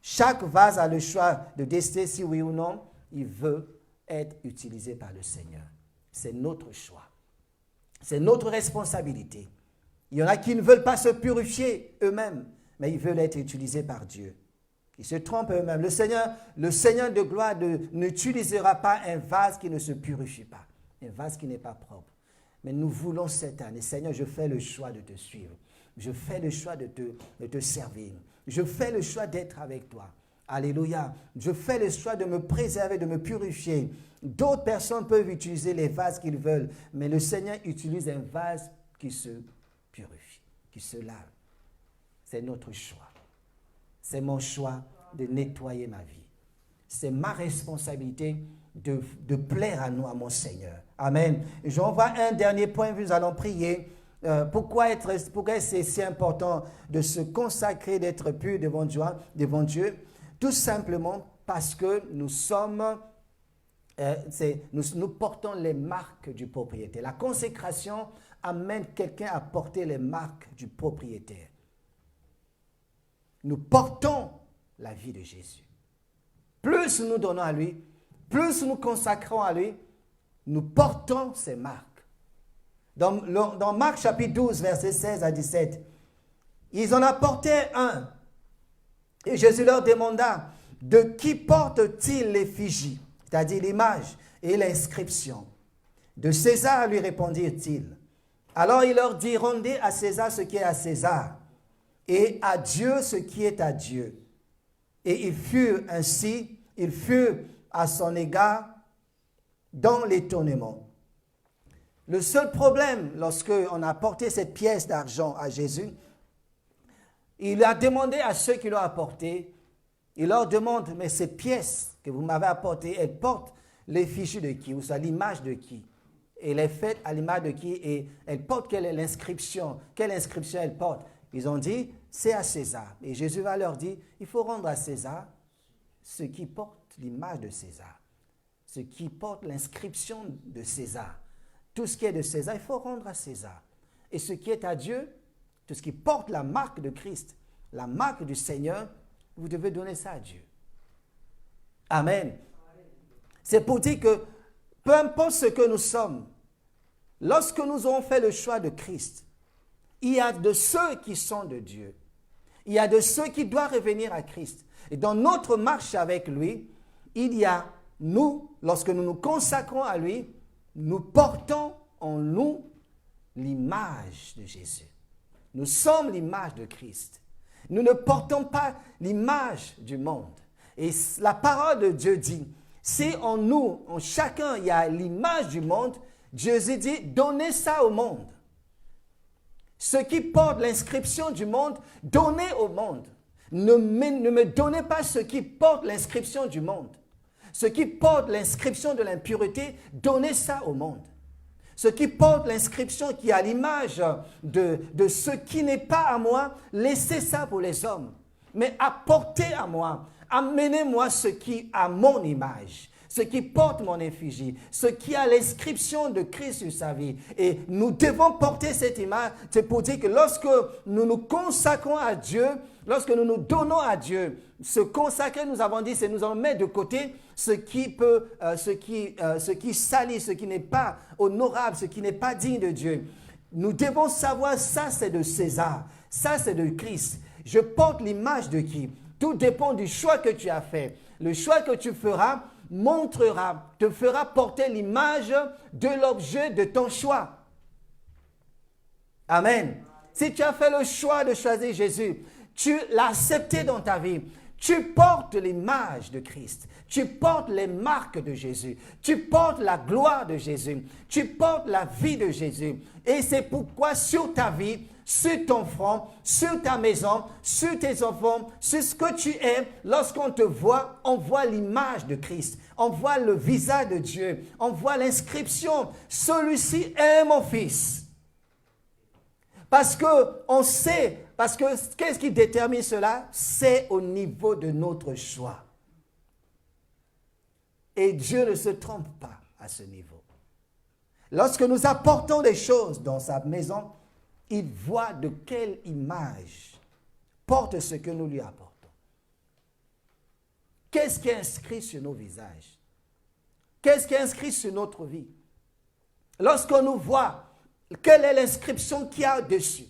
Chaque vase a le choix de décider si oui ou non il veut être utilisé par le Seigneur. C'est notre choix. C'est notre responsabilité. Il y en a qui ne veulent pas se purifier eux-mêmes, mais ils veulent être utilisés par Dieu. Ils se trompent eux-mêmes. Le Seigneur de gloire n'utilisera pas un vase qui ne se purifie pas, un vase qui n'est pas propre. Mais nous voulons cette année, Seigneur, je fais le choix de te suivre. Je fais le choix de te servir. Je fais le choix d'être avec toi. Alléluia. Je fais le choix de me préserver, de me purifier. D'autres personnes peuvent utiliser les vases qu'ils veulent, mais le Seigneur utilise un vase qui se purifie, qui se lave. C'est notre choix. C'est mon choix de nettoyer ma vie. C'est ma responsabilité de plaire à nous, à mon Seigneur. Amen. J'envoie un dernier point, nous allons prier. Pourquoi c'est si important de se consacrer, d'être pur devant Dieu? Tout simplement parce que nous portons les marques du propriétaire. La consécration amène quelqu'un à porter les marques du propriétaire. Nous portons la vie de Jésus. Plus nous donnons à lui, plus nous consacrons à lui, nous portons ses marques. Dans Marc chapitre 12, versets 16 à 17, ils en apportaient un. Et Jésus leur demanda, de qui porte-t-il l'effigie, c'est-à-dire l'image et l'inscription? De César, lui répondirent-ils. Alors il leur dit, rendez à César ce qui est à César, et à Dieu ce qui est à Dieu. Et il fut à son égard dans l'étonnement. Le seul problème, lorsqu'on a apporté cette pièce d'argent à Jésus, il a demandé à ceux qui l'ont apporté, il leur demande, mais cette pièce que vous m'avez apportée, elle porte l'effigie de qui, ou soit l'image de qui? Elle est faite à l'image de qui et elle porte quelle est l'inscription? Quelle inscription elle porte? Ils ont dit, c'est à César. Et Jésus va leur dire, il faut rendre à César ce qui porte l'image de César, ce qui porte l'inscription de César. Tout ce qui est de César, il faut rendre à César. Et ce qui est à Dieu, tout ce qui porte la marque de Christ, la marque du Seigneur, vous devez donner ça à Dieu. Amen. C'est pour dire que peu importe ce que nous sommes, lorsque nous aurons fait le choix de Christ, il y a de ceux qui sont de Dieu. Il y a de ceux qui doivent revenir à Christ. Et dans notre marche avec lui, il y a nous, lorsque nous nous consacrons à lui, nous portons en nous l'image de Jésus. Nous sommes l'image de Christ. Nous ne portons pas l'image du monde. Et la parole de Dieu dit, si en nous, en chacun, il y a l'image du monde, Jésus dit, donnez ça au monde. Ce qui porte l'inscription du monde, donnez au monde. Ne me donnez pas ce qui porte l'inscription du monde. Ce qui porte l'inscription de l'impureté, donnez ça au monde. Ce qui porte l'inscription qui a l'image de ce qui n'est pas à moi, laissez ça pour les hommes. Mais apportez à moi, amenez-moi ce qui a mon image, ce qui porte mon effigie, ce qui a l'inscription de Christ sur sa vie. Et nous devons porter cette image. C'est pour dire que lorsque nous nous consacrons à Dieu, lorsque nous nous donnons à Dieu, se consacrer, nous avons dit, c'est nous allons mettre de côté ce qui salit, ce qui n'est pas honorable, ce qui n'est pas digne de Dieu. Nous devons savoir, ça c'est de César, ça c'est de Christ. Je porte l'image de qui? Tout dépend du choix que tu as fait. Le choix que tu feras te fera porter l'image de l'objet de ton choix. Amen. Si tu as fait le choix de choisir Jésus, tu l'as accepté dans ta vie, tu portes l'image de Christ, tu portes les marques de Jésus, tu portes la gloire de Jésus, tu portes la vie de Jésus. Et c'est pourquoi sur ta vie, sur ton front, sur ta maison, sur tes enfants, sur ce que tu es, lorsqu'on te voit, on voit l'image de Christ, on voit le visage de Dieu, on voit l'inscription, celui-ci est mon fils. Parce qu'on sait, parce que qu'est-ce qui détermine cela? C'est au niveau de notre choix. Et Dieu ne se trompe pas à ce niveau. Lorsque nous apportons des choses dans sa maison, il voit de quelle image porte ce que nous lui apportons. Qu'est-ce qui est inscrit sur nos visages? Qu'est-ce qui est inscrit sur notre vie? Lorsqu'on nous voit, quelle est l'inscription qu'il y a dessus?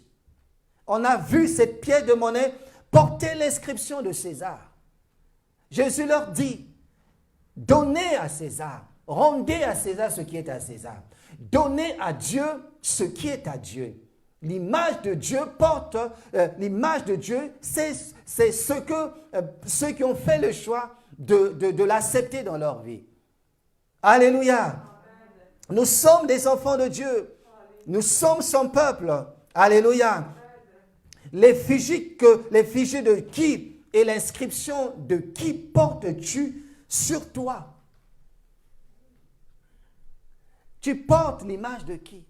On a vu cette pièce de monnaie porter l'inscription de César. Jésus leur dit, donnez à César, rendez à César ce qui est à César. Donnez à Dieu ce qui est à Dieu. L'image de Dieu porte, l'image de Dieu, c'est ce que ceux qui ont fait le choix de l'accepter dans leur vie. Alléluia. Nous sommes des enfants de Dieu. Nous sommes son peuple. Alléluia. L'effigie de qui et l'inscription de qui portes-tu sur toi? Tu portes l'image de qui?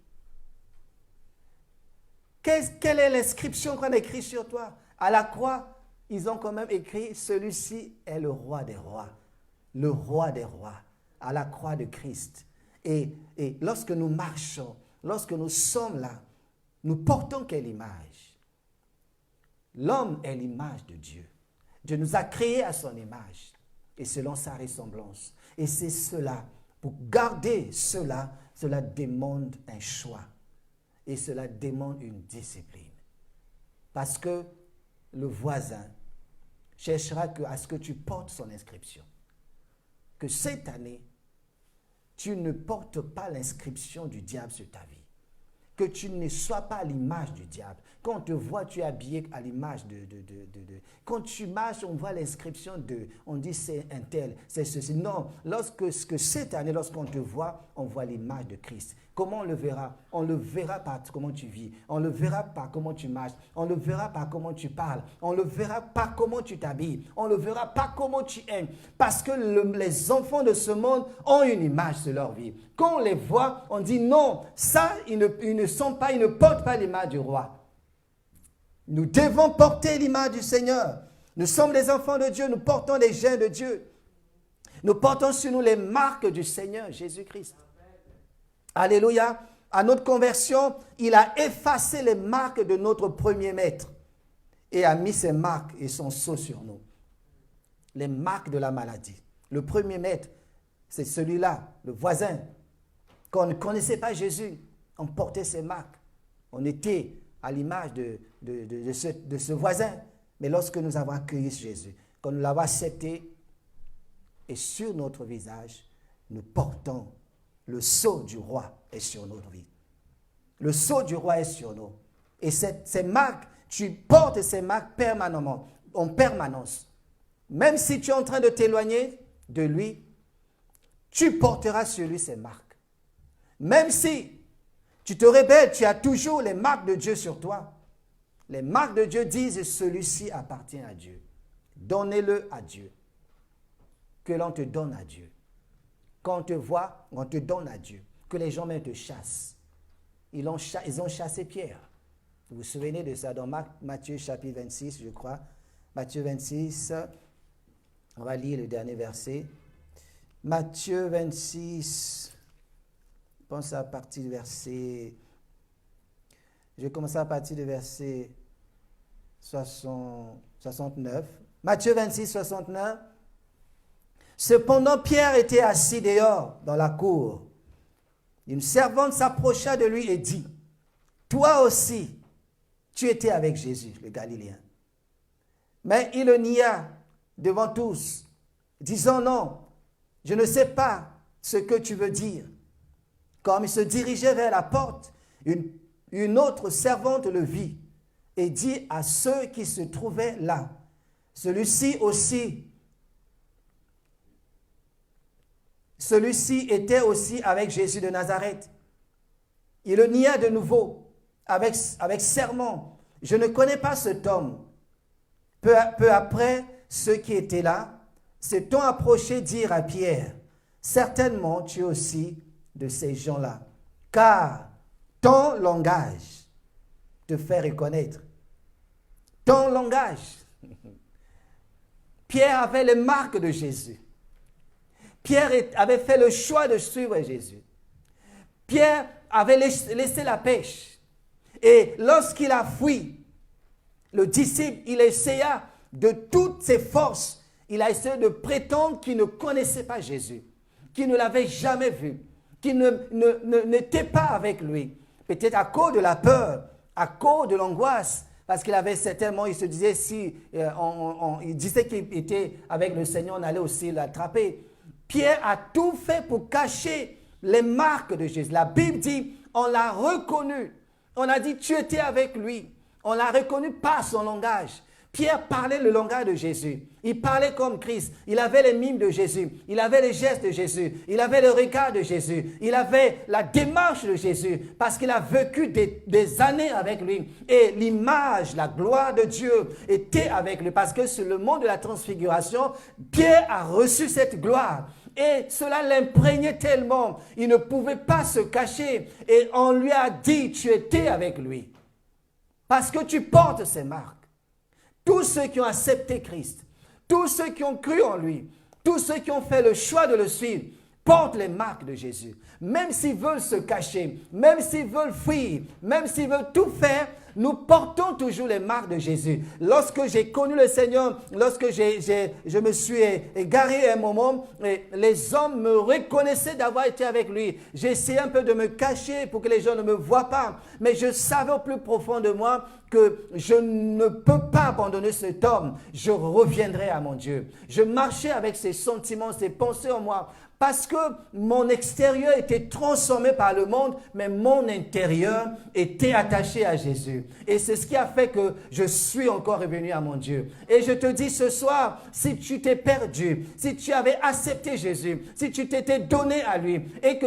Quelle est l'inscription qu'on a écrite sur toi? À la croix, ils ont quand même écrit, celui-ci est le roi des rois. Le roi des rois, à la croix de Christ. Et lorsque nous marchons, lorsque nous sommes là, nous portons quelle image? L'homme est l'image de Dieu. Dieu nous a créés à son image et selon sa ressemblance. Et c'est cela, pour garder cela, cela demande un choix. Et cela demande une discipline. Parce que le voisin cherchera à ce que tu portes son inscription. Que cette année, tu ne portes pas l'inscription du diable sur ta vie. Que tu ne sois pas à l'image du diable. Quand on te voit, tu es habillé à l'image de... Quand tu marches, on voit l'inscription de... On dit c'est un tel, c'est ceci. Non, cette année, lorsqu'on te voit, on voit l'image de Christ. Comment on le verra? On le verra par comment tu vis. On le verra par comment tu marches. On le verra par comment tu parles. On le verra par comment tu t'habilles. On le verra par comment tu aimes. Parce que les enfants de ce monde ont une image sur leur vie. Quand on les voit, on dit non, ça, ils ne portent pas l'image du roi. Nous devons porter l'image du Seigneur. Nous sommes les enfants de Dieu, nous portons les gènes de Dieu. Nous portons sur nous les marques du Seigneur Jésus-Christ. Alléluia. À notre conversion, il a effacé les marques de notre premier maître et a mis ses marques et son sceau sur nous. Les marques de la maladie. Le premier maître, c'est celui-là, le voisin. Quand on ne connaissait pas Jésus, on portait ses marques. On était à l'image de ce voisin. Mais lorsque nous avons accueilli Jésus, quand nous l'avons accepté, et sur notre visage, nous portons le sceau du roi est sur notre vie. Le sceau du roi est sur nous. Et ces marques, tu portes ces marques permanemment, en permanence. Même si tu es en train de t'éloigner de lui, tu porteras sur lui ces marques. Même si tu te rebelles, tu as toujours les marques de Dieu sur toi. Les marques de Dieu disent, celui-ci appartient à Dieu. Donnez-le à Dieu. Que l'on te donne à Dieu. Quand on te voit, on te donne à Dieu. Que les gens même te chassent. Ils ont chassé Pierre. Vous vous souvenez de ça dans Matthieu chapitre 26, je crois. Matthieu 26, on va lire le dernier verset. Matthieu 26, je pense à partir du verset... Je vais commencer à partir du verset 69. Matthieu 26, 69. Cependant, Pierre était assis dehors dans la cour. Une servante s'approcha de lui et dit, « Toi aussi, tu étais avec Jésus, le Galiléen. » Mais il le nia devant tous, disant, « Non, je ne sais pas ce que tu veux dire. » Comme il se dirigeait vers la porte, une autre servante le vit et dit à ceux qui se trouvaient là, « Celui-ci était aussi avec Jésus de Nazareth. » Il le nia de nouveau avec serment. « Je ne connais pas cet homme. » Peu après, ceux qui étaient là s'étant approchés dirent à Pierre, « Certainement tu es aussi de ces gens-là, car ton langage te fait reconnaître. » Ton langage. Pierre avait les marques de Jésus. Pierre avait fait le choix de suivre Jésus. Pierre avait laissé la pêche. Et lorsqu'il a fui, le disciple, il essaya de toutes ses forces, il a essayé de prétendre qu'il ne connaissait pas Jésus, qu'il ne l'avait jamais vu, qu'il n'était pas avec lui. Peut-être à cause de la peur, à cause de l'angoisse, parce qu'il avait certainement, il se disait, si il disait qu'il était avec le Seigneur, on allait aussi l'attraper. Pierre a tout fait pour cacher les marques de Jésus. La Bible dit, on l'a reconnu. On a dit, tu étais avec lui. On l'a reconnu par son langage. Pierre parlait le langage de Jésus. Il parlait comme Christ. Il avait les mimes de Jésus. Il avait les gestes de Jésus. Il avait le regard de Jésus. Il avait la démarche de Jésus parce qu'il a vécu des années avec lui. Et l'image, la gloire de Dieu était avec lui parce que sur le monde de la transfiguration, Pierre a reçu cette gloire. Et cela l'imprégnait tellement. Il ne pouvait pas se cacher. Et on lui a dit, tu étais avec lui. Parce que tu portes ces marques. Tous ceux qui ont accepté Christ, tous ceux qui ont cru en lui, tous ceux qui ont fait le choix de le suivre, portent les marques de Jésus. Même s'ils veulent se cacher, même s'ils veulent fuir, même s'ils veulent tout faire, nous portons toujours les marques de Jésus. Lorsque j'ai connu le Seigneur, lorsque je me suis égaré à un moment, les hommes me reconnaissaient d'avoir été avec lui. J'ai essayé un peu de me cacher pour que les gens ne me voient pas. Mais je savais au plus profond de moi que je ne peux pas abandonner cet homme. Je reviendrai à mon Dieu. Je marchais avec ces sentiments, ces pensées en moi. Parce que mon extérieur était transformé par le monde, mais mon intérieur était attaché à Jésus. Et c'est ce qui a fait que je suis encore revenu à mon Dieu. Et je te dis ce soir, si tu t'es perdu, si tu avais accepté Jésus, si tu t'étais donné à lui, et que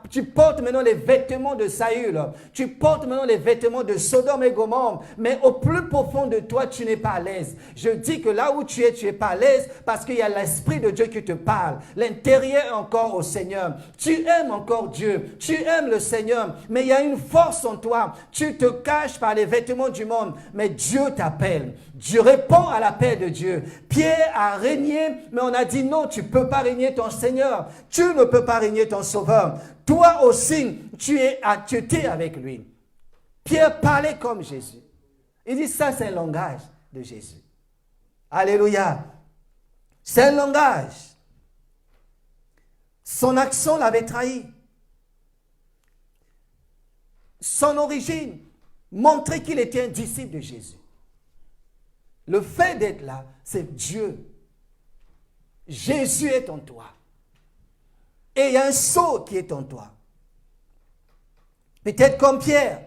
tu portes maintenant les vêtements de Saül, tu portes maintenant les vêtements de Sodome et Gomorrhe, mais au plus profond de toi, tu n'es pas à l'aise. Je dis que là où tu es pas à l'aise parce qu'il y a l'Esprit de Dieu qui te parle. L'intérieur encore au Seigneur. Tu aimes encore Dieu. Tu aimes le Seigneur. Mais il y a une force en toi. Tu te caches par les vêtements du monde. Mais Dieu t'appelle. Dieu répond à l'appel de Dieu. Pierre a régné, mais on a dit non, tu ne peux pas régner ton Seigneur. Tu ne peux pas régner ton Sauveur. Toi aussi, tu étais avec lui. Pierre parlait comme Jésus. Il dit ça, c'est un langage de Jésus. Alléluia. C'est un langage. Son accent l'avait trahi. Son origine montrait qu'il était un disciple de Jésus. Le fait d'être là, c'est Dieu. Jésus est en toi. Et il y a un sceau qui est en toi. Peut-être comme Pierre,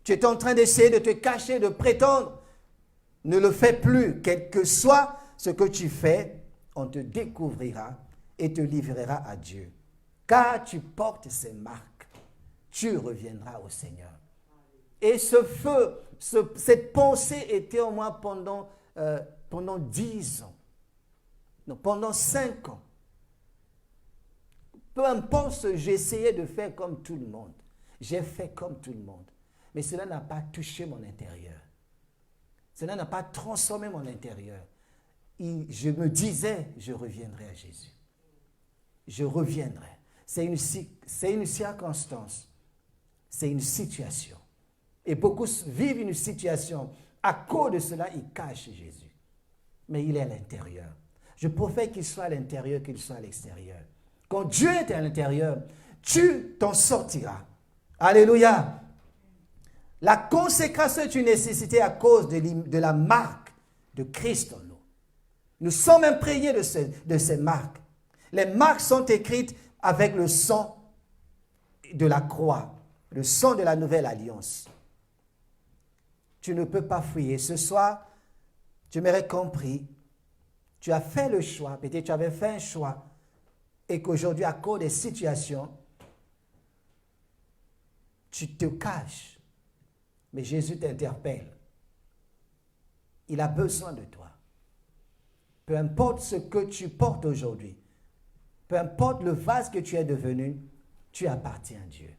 tu es en train d'essayer de te cacher, de prétendre. Ne le fais plus. Quel que soit ce que tu fais, on te découvrira et te livrera à Dieu. Car tu portes ces marques, tu reviendras au Seigneur. Et ce feu, cette pensée était en moi pendant 10 ans. Non, pendant 5 ans. Peu importe ce que j'essayais de faire comme tout le monde. J'ai fait comme tout le monde. Mais cela n'a pas touché mon intérieur. Cela n'a pas transformé mon intérieur. Je me disais, je reviendrai à Jésus. Je reviendrai. C'est une circonstance. C'est une situation. Et beaucoup vivent une situation. À cause de cela, ils cachent Jésus. Mais il est à l'intérieur. Je préfère qu'il soit à l'intérieur qu'il soit à l'extérieur. Quand Dieu est à l'intérieur, tu t'en sortiras. Alléluia. La consécration est une nécessité à cause de la marque de Christ en nous. Nous sommes imprégnés de ces marques. Les marques sont écrites avec le sang de la croix, le sang de la nouvelle alliance. Tu ne peux pas fuir. Ce soir, tu m'aurais compris. Tu as fait le choix, peut-être tu avais fait un choix, et qu'aujourd'hui, à cause des situations, tu te caches. Mais Jésus t'interpelle. Il a besoin de toi. Peu importe ce que tu portes aujourd'hui, peu importe le vase que tu es devenu, tu appartiens à Dieu.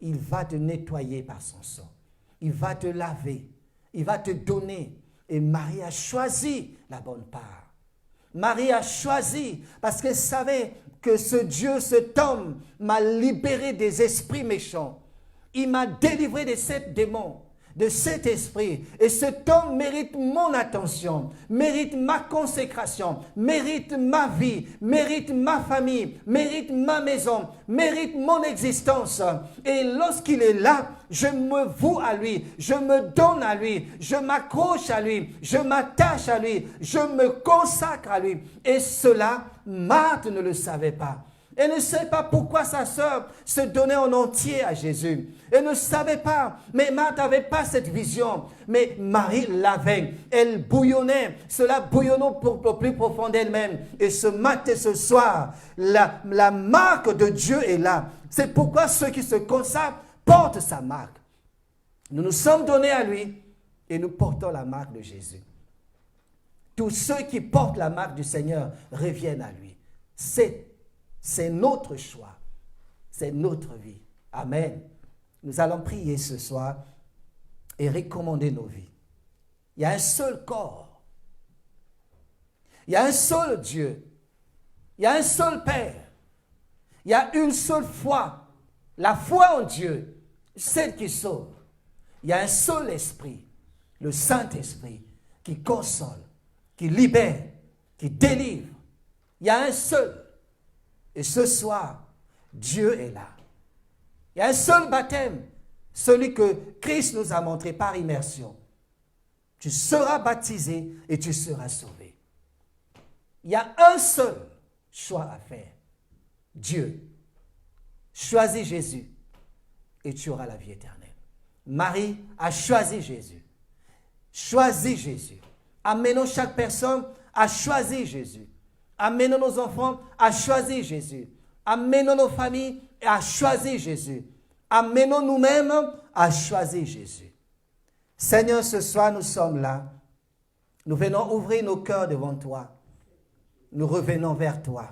Il va te nettoyer par son sang. Il va te laver. Il va te donner. Et Marie a choisi la bonne part. Marie a choisi parce qu'elle savait que ce Dieu, cet homme, m'a libéré des esprits méchants. Il m'a délivré de 7 démons. de cet esprit. Et cet homme mérite mon attention, mérite ma consécration, mérite ma vie, mérite ma famille, mérite ma maison, mérite mon existence. Et lorsqu'il est là, je me voue à lui, je me donne à lui, je m'accroche à lui, je m'attache à lui, je me consacre à lui. Et cela, Marthe ne le savait pas. Elle ne savait pas pourquoi sa sœur se donnait en entier à Jésus. Elle ne savait pas. Mais Marthe n'avait pas cette vision. Mais Marie l'avait. Elle bouillonnait. Cela bouillonnait pour plus profond d'elle-même. Et ce matin, ce soir, la marque de Dieu est là. C'est pourquoi ceux qui se consacrent portent sa marque. Nous nous sommes donnés à lui et nous portons la marque de Jésus. Tous ceux qui portent la marque du Seigneur reviennent à lui. C'est notre choix. C'est notre vie. Amen. Nous allons prier ce soir et recommander nos vies. Il y a un seul corps. Il y a un seul Dieu. Il y a un seul Père. Il y a une seule foi. La foi en Dieu, celle qui sauve. Il y a un seul esprit, le Saint-Esprit, qui console, qui libère, qui délivre. Il y a un seul. Et ce soir, Dieu est là. Il y a un seul baptême, celui que Christ nous a montré par immersion. Tu seras baptisé et tu seras sauvé. Il y a un seul choix à faire. Dieu. Choisis Jésus et tu auras la vie éternelle. Marie a choisi Jésus. Choisis Jésus. Amenons chaque personne à choisir Jésus. Amenons nos enfants à choisir Jésus. Amenons nos familles à choisir Jésus. Amenons nous-mêmes à choisir Jésus. Seigneur, ce soir, nous sommes là. Nous venons ouvrir nos cœurs devant toi. Nous revenons vers toi.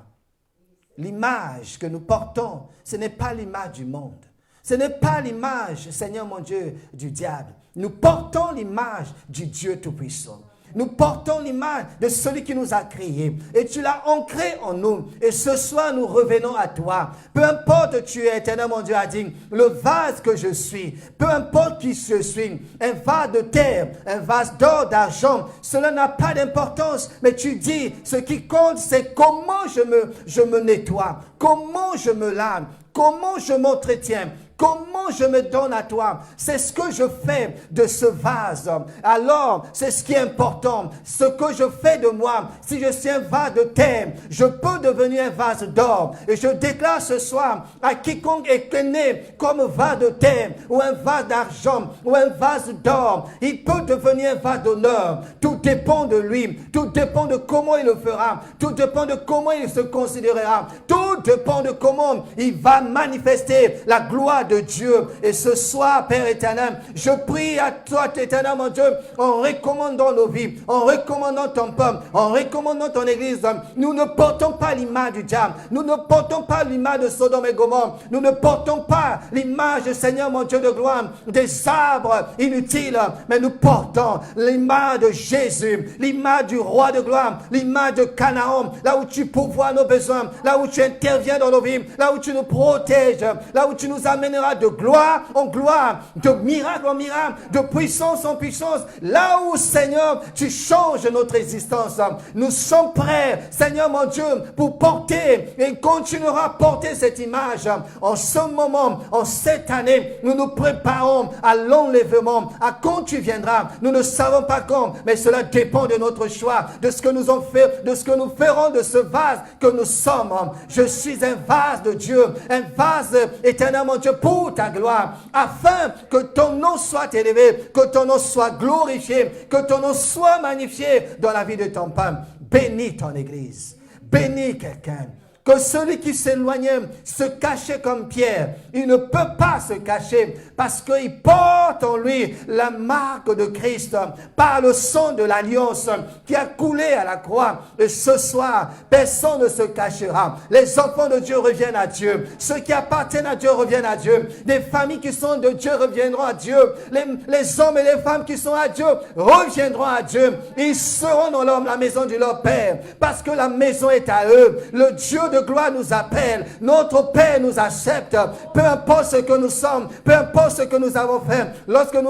L'image que nous portons, ce n'est pas l'image du monde. Ce n'est pas l'image, Seigneur mon Dieu, du diable. Nous portons l'image du Dieu Tout-Puissant. Nous portons l'image de celui qui nous a créés. Et tu l'as ancré en nous. Et ce soir, nous revenons à toi. Peu importe tu es, éternel mon Dieu a dit, le vase que je suis, peu importe qui je suis, un vase de terre, un vase d'or, d'argent, cela n'a pas d'importance. Mais tu dis, ce qui compte, c'est comment je me nettoie, comment je me lave, comment je m'entretiens. Comment je me donne à toi? C'est ce que je fais de ce vase. Alors, c'est ce qui est important. Ce que je fais de moi, si je suis un vase de terre, je peux devenir un vase d'or. Et je déclare ce soir à quiconque est né comme vase de terre, ou un vase d'argent, ou un vase d'or, il peut devenir un vase d'honneur. Tout dépend de lui. Tout dépend de comment il le fera. Tout dépend de comment il se considérera. Tout dépend de comment il va manifester la gloire de Dieu. Et ce soir, Père éternel, je prie à toi, éternel mon Dieu, en recommandant nos vies, en recommandant ton peuple, en recommandant ton église. Nous ne portons pas l'image du diable. Nous ne portons pas l'image de Sodome et Gomorrhe. Nous ne portons pas l'image, Seigneur mon Dieu de gloire, des arbres inutiles. Mais nous portons l'image de Jésus, l'image du roi de gloire, l'image de Canaan, là où tu pourvois nos besoins, là où tu interviens dans nos vies, là où tu nous protèges, là où tu nous amèneras de gloire en gloire, de miracle en miracle, de puissance en puissance. Là où, Seigneur, tu changes notre existence. Nous sommes prêts, Seigneur mon Dieu, pour porter et continuera à porter cette image. En ce moment, en cette année, nous nous préparons à l'enlèvement, à quand tu viendras. Nous ne savons pas quand, mais cela dépend de notre choix, de ce que nous avons fait, de ce que nous ferons de ce vase que nous sommes. Je suis un vase de Dieu, un vase éternel mon Dieu, pour ta gloire, afin que ton nom soit élevé, que ton nom soit glorifié, que ton nom soit magnifié dans la vie de ton peuple. Bénis ton église, bénis quelqu'un. Que celui qui s'éloignait se cachait comme Pierre, il ne peut pas se cacher parce qu'il porte en lui la marque de Christ par le sang de l'alliance qui a coulé à la croix. Et ce soir, personne ne se cachera. Les enfants de Dieu reviennent à Dieu. Ceux qui appartiennent à Dieu reviennent à Dieu. Les familles qui sont de Dieu reviendront à Dieu. Les hommes et les femmes qui sont à Dieu reviendront à Dieu. Ils seront dans la maison de leur Père parce que la maison est à eux. Le Dieu Dieu de gloire nous appelle, notre Père nous accepte, peu importe ce que nous sommes, peu importe ce que nous avons fait, lorsque nous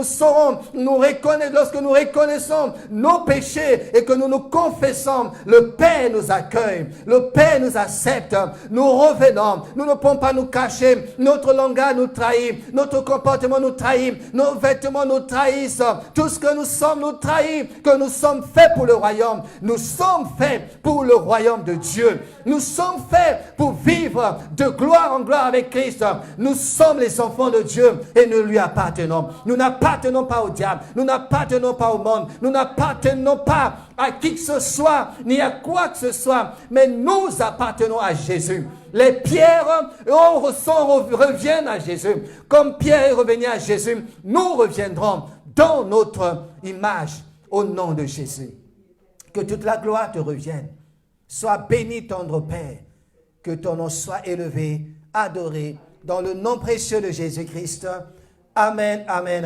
reconnaissons nos péchés et que nous nous confessons, le Père nous accueille, le Père nous accepte, nous revenons, nous ne pouvons pas nous cacher, notre langage nous trahit, notre comportement nous trahit, nos vêtements nous trahissent, tout ce que nous sommes nous trahit, que nous sommes faits pour le royaume, nous sommes faits pour le royaume de Dieu, nous sommes faits pour vivre de gloire en gloire avec Christ, nous sommes les enfants de Dieu et nous lui appartenons, nous n'appartenons pas au diable, nous n'appartenons pas au monde, nous n'appartenons pas à qui que ce soit, ni à quoi que ce soit, mais nous appartenons à Jésus. Les pierres reviennent à Jésus. Comme Pierre est revenu à Jésus, nous reviendrons dans notre image au nom de Jésus. Que toute la gloire te revienne. Sois béni, tendre Père. Que ton nom soit élevé, adoré, dans le nom précieux de Jésus-Christ. Amen, amen, amen.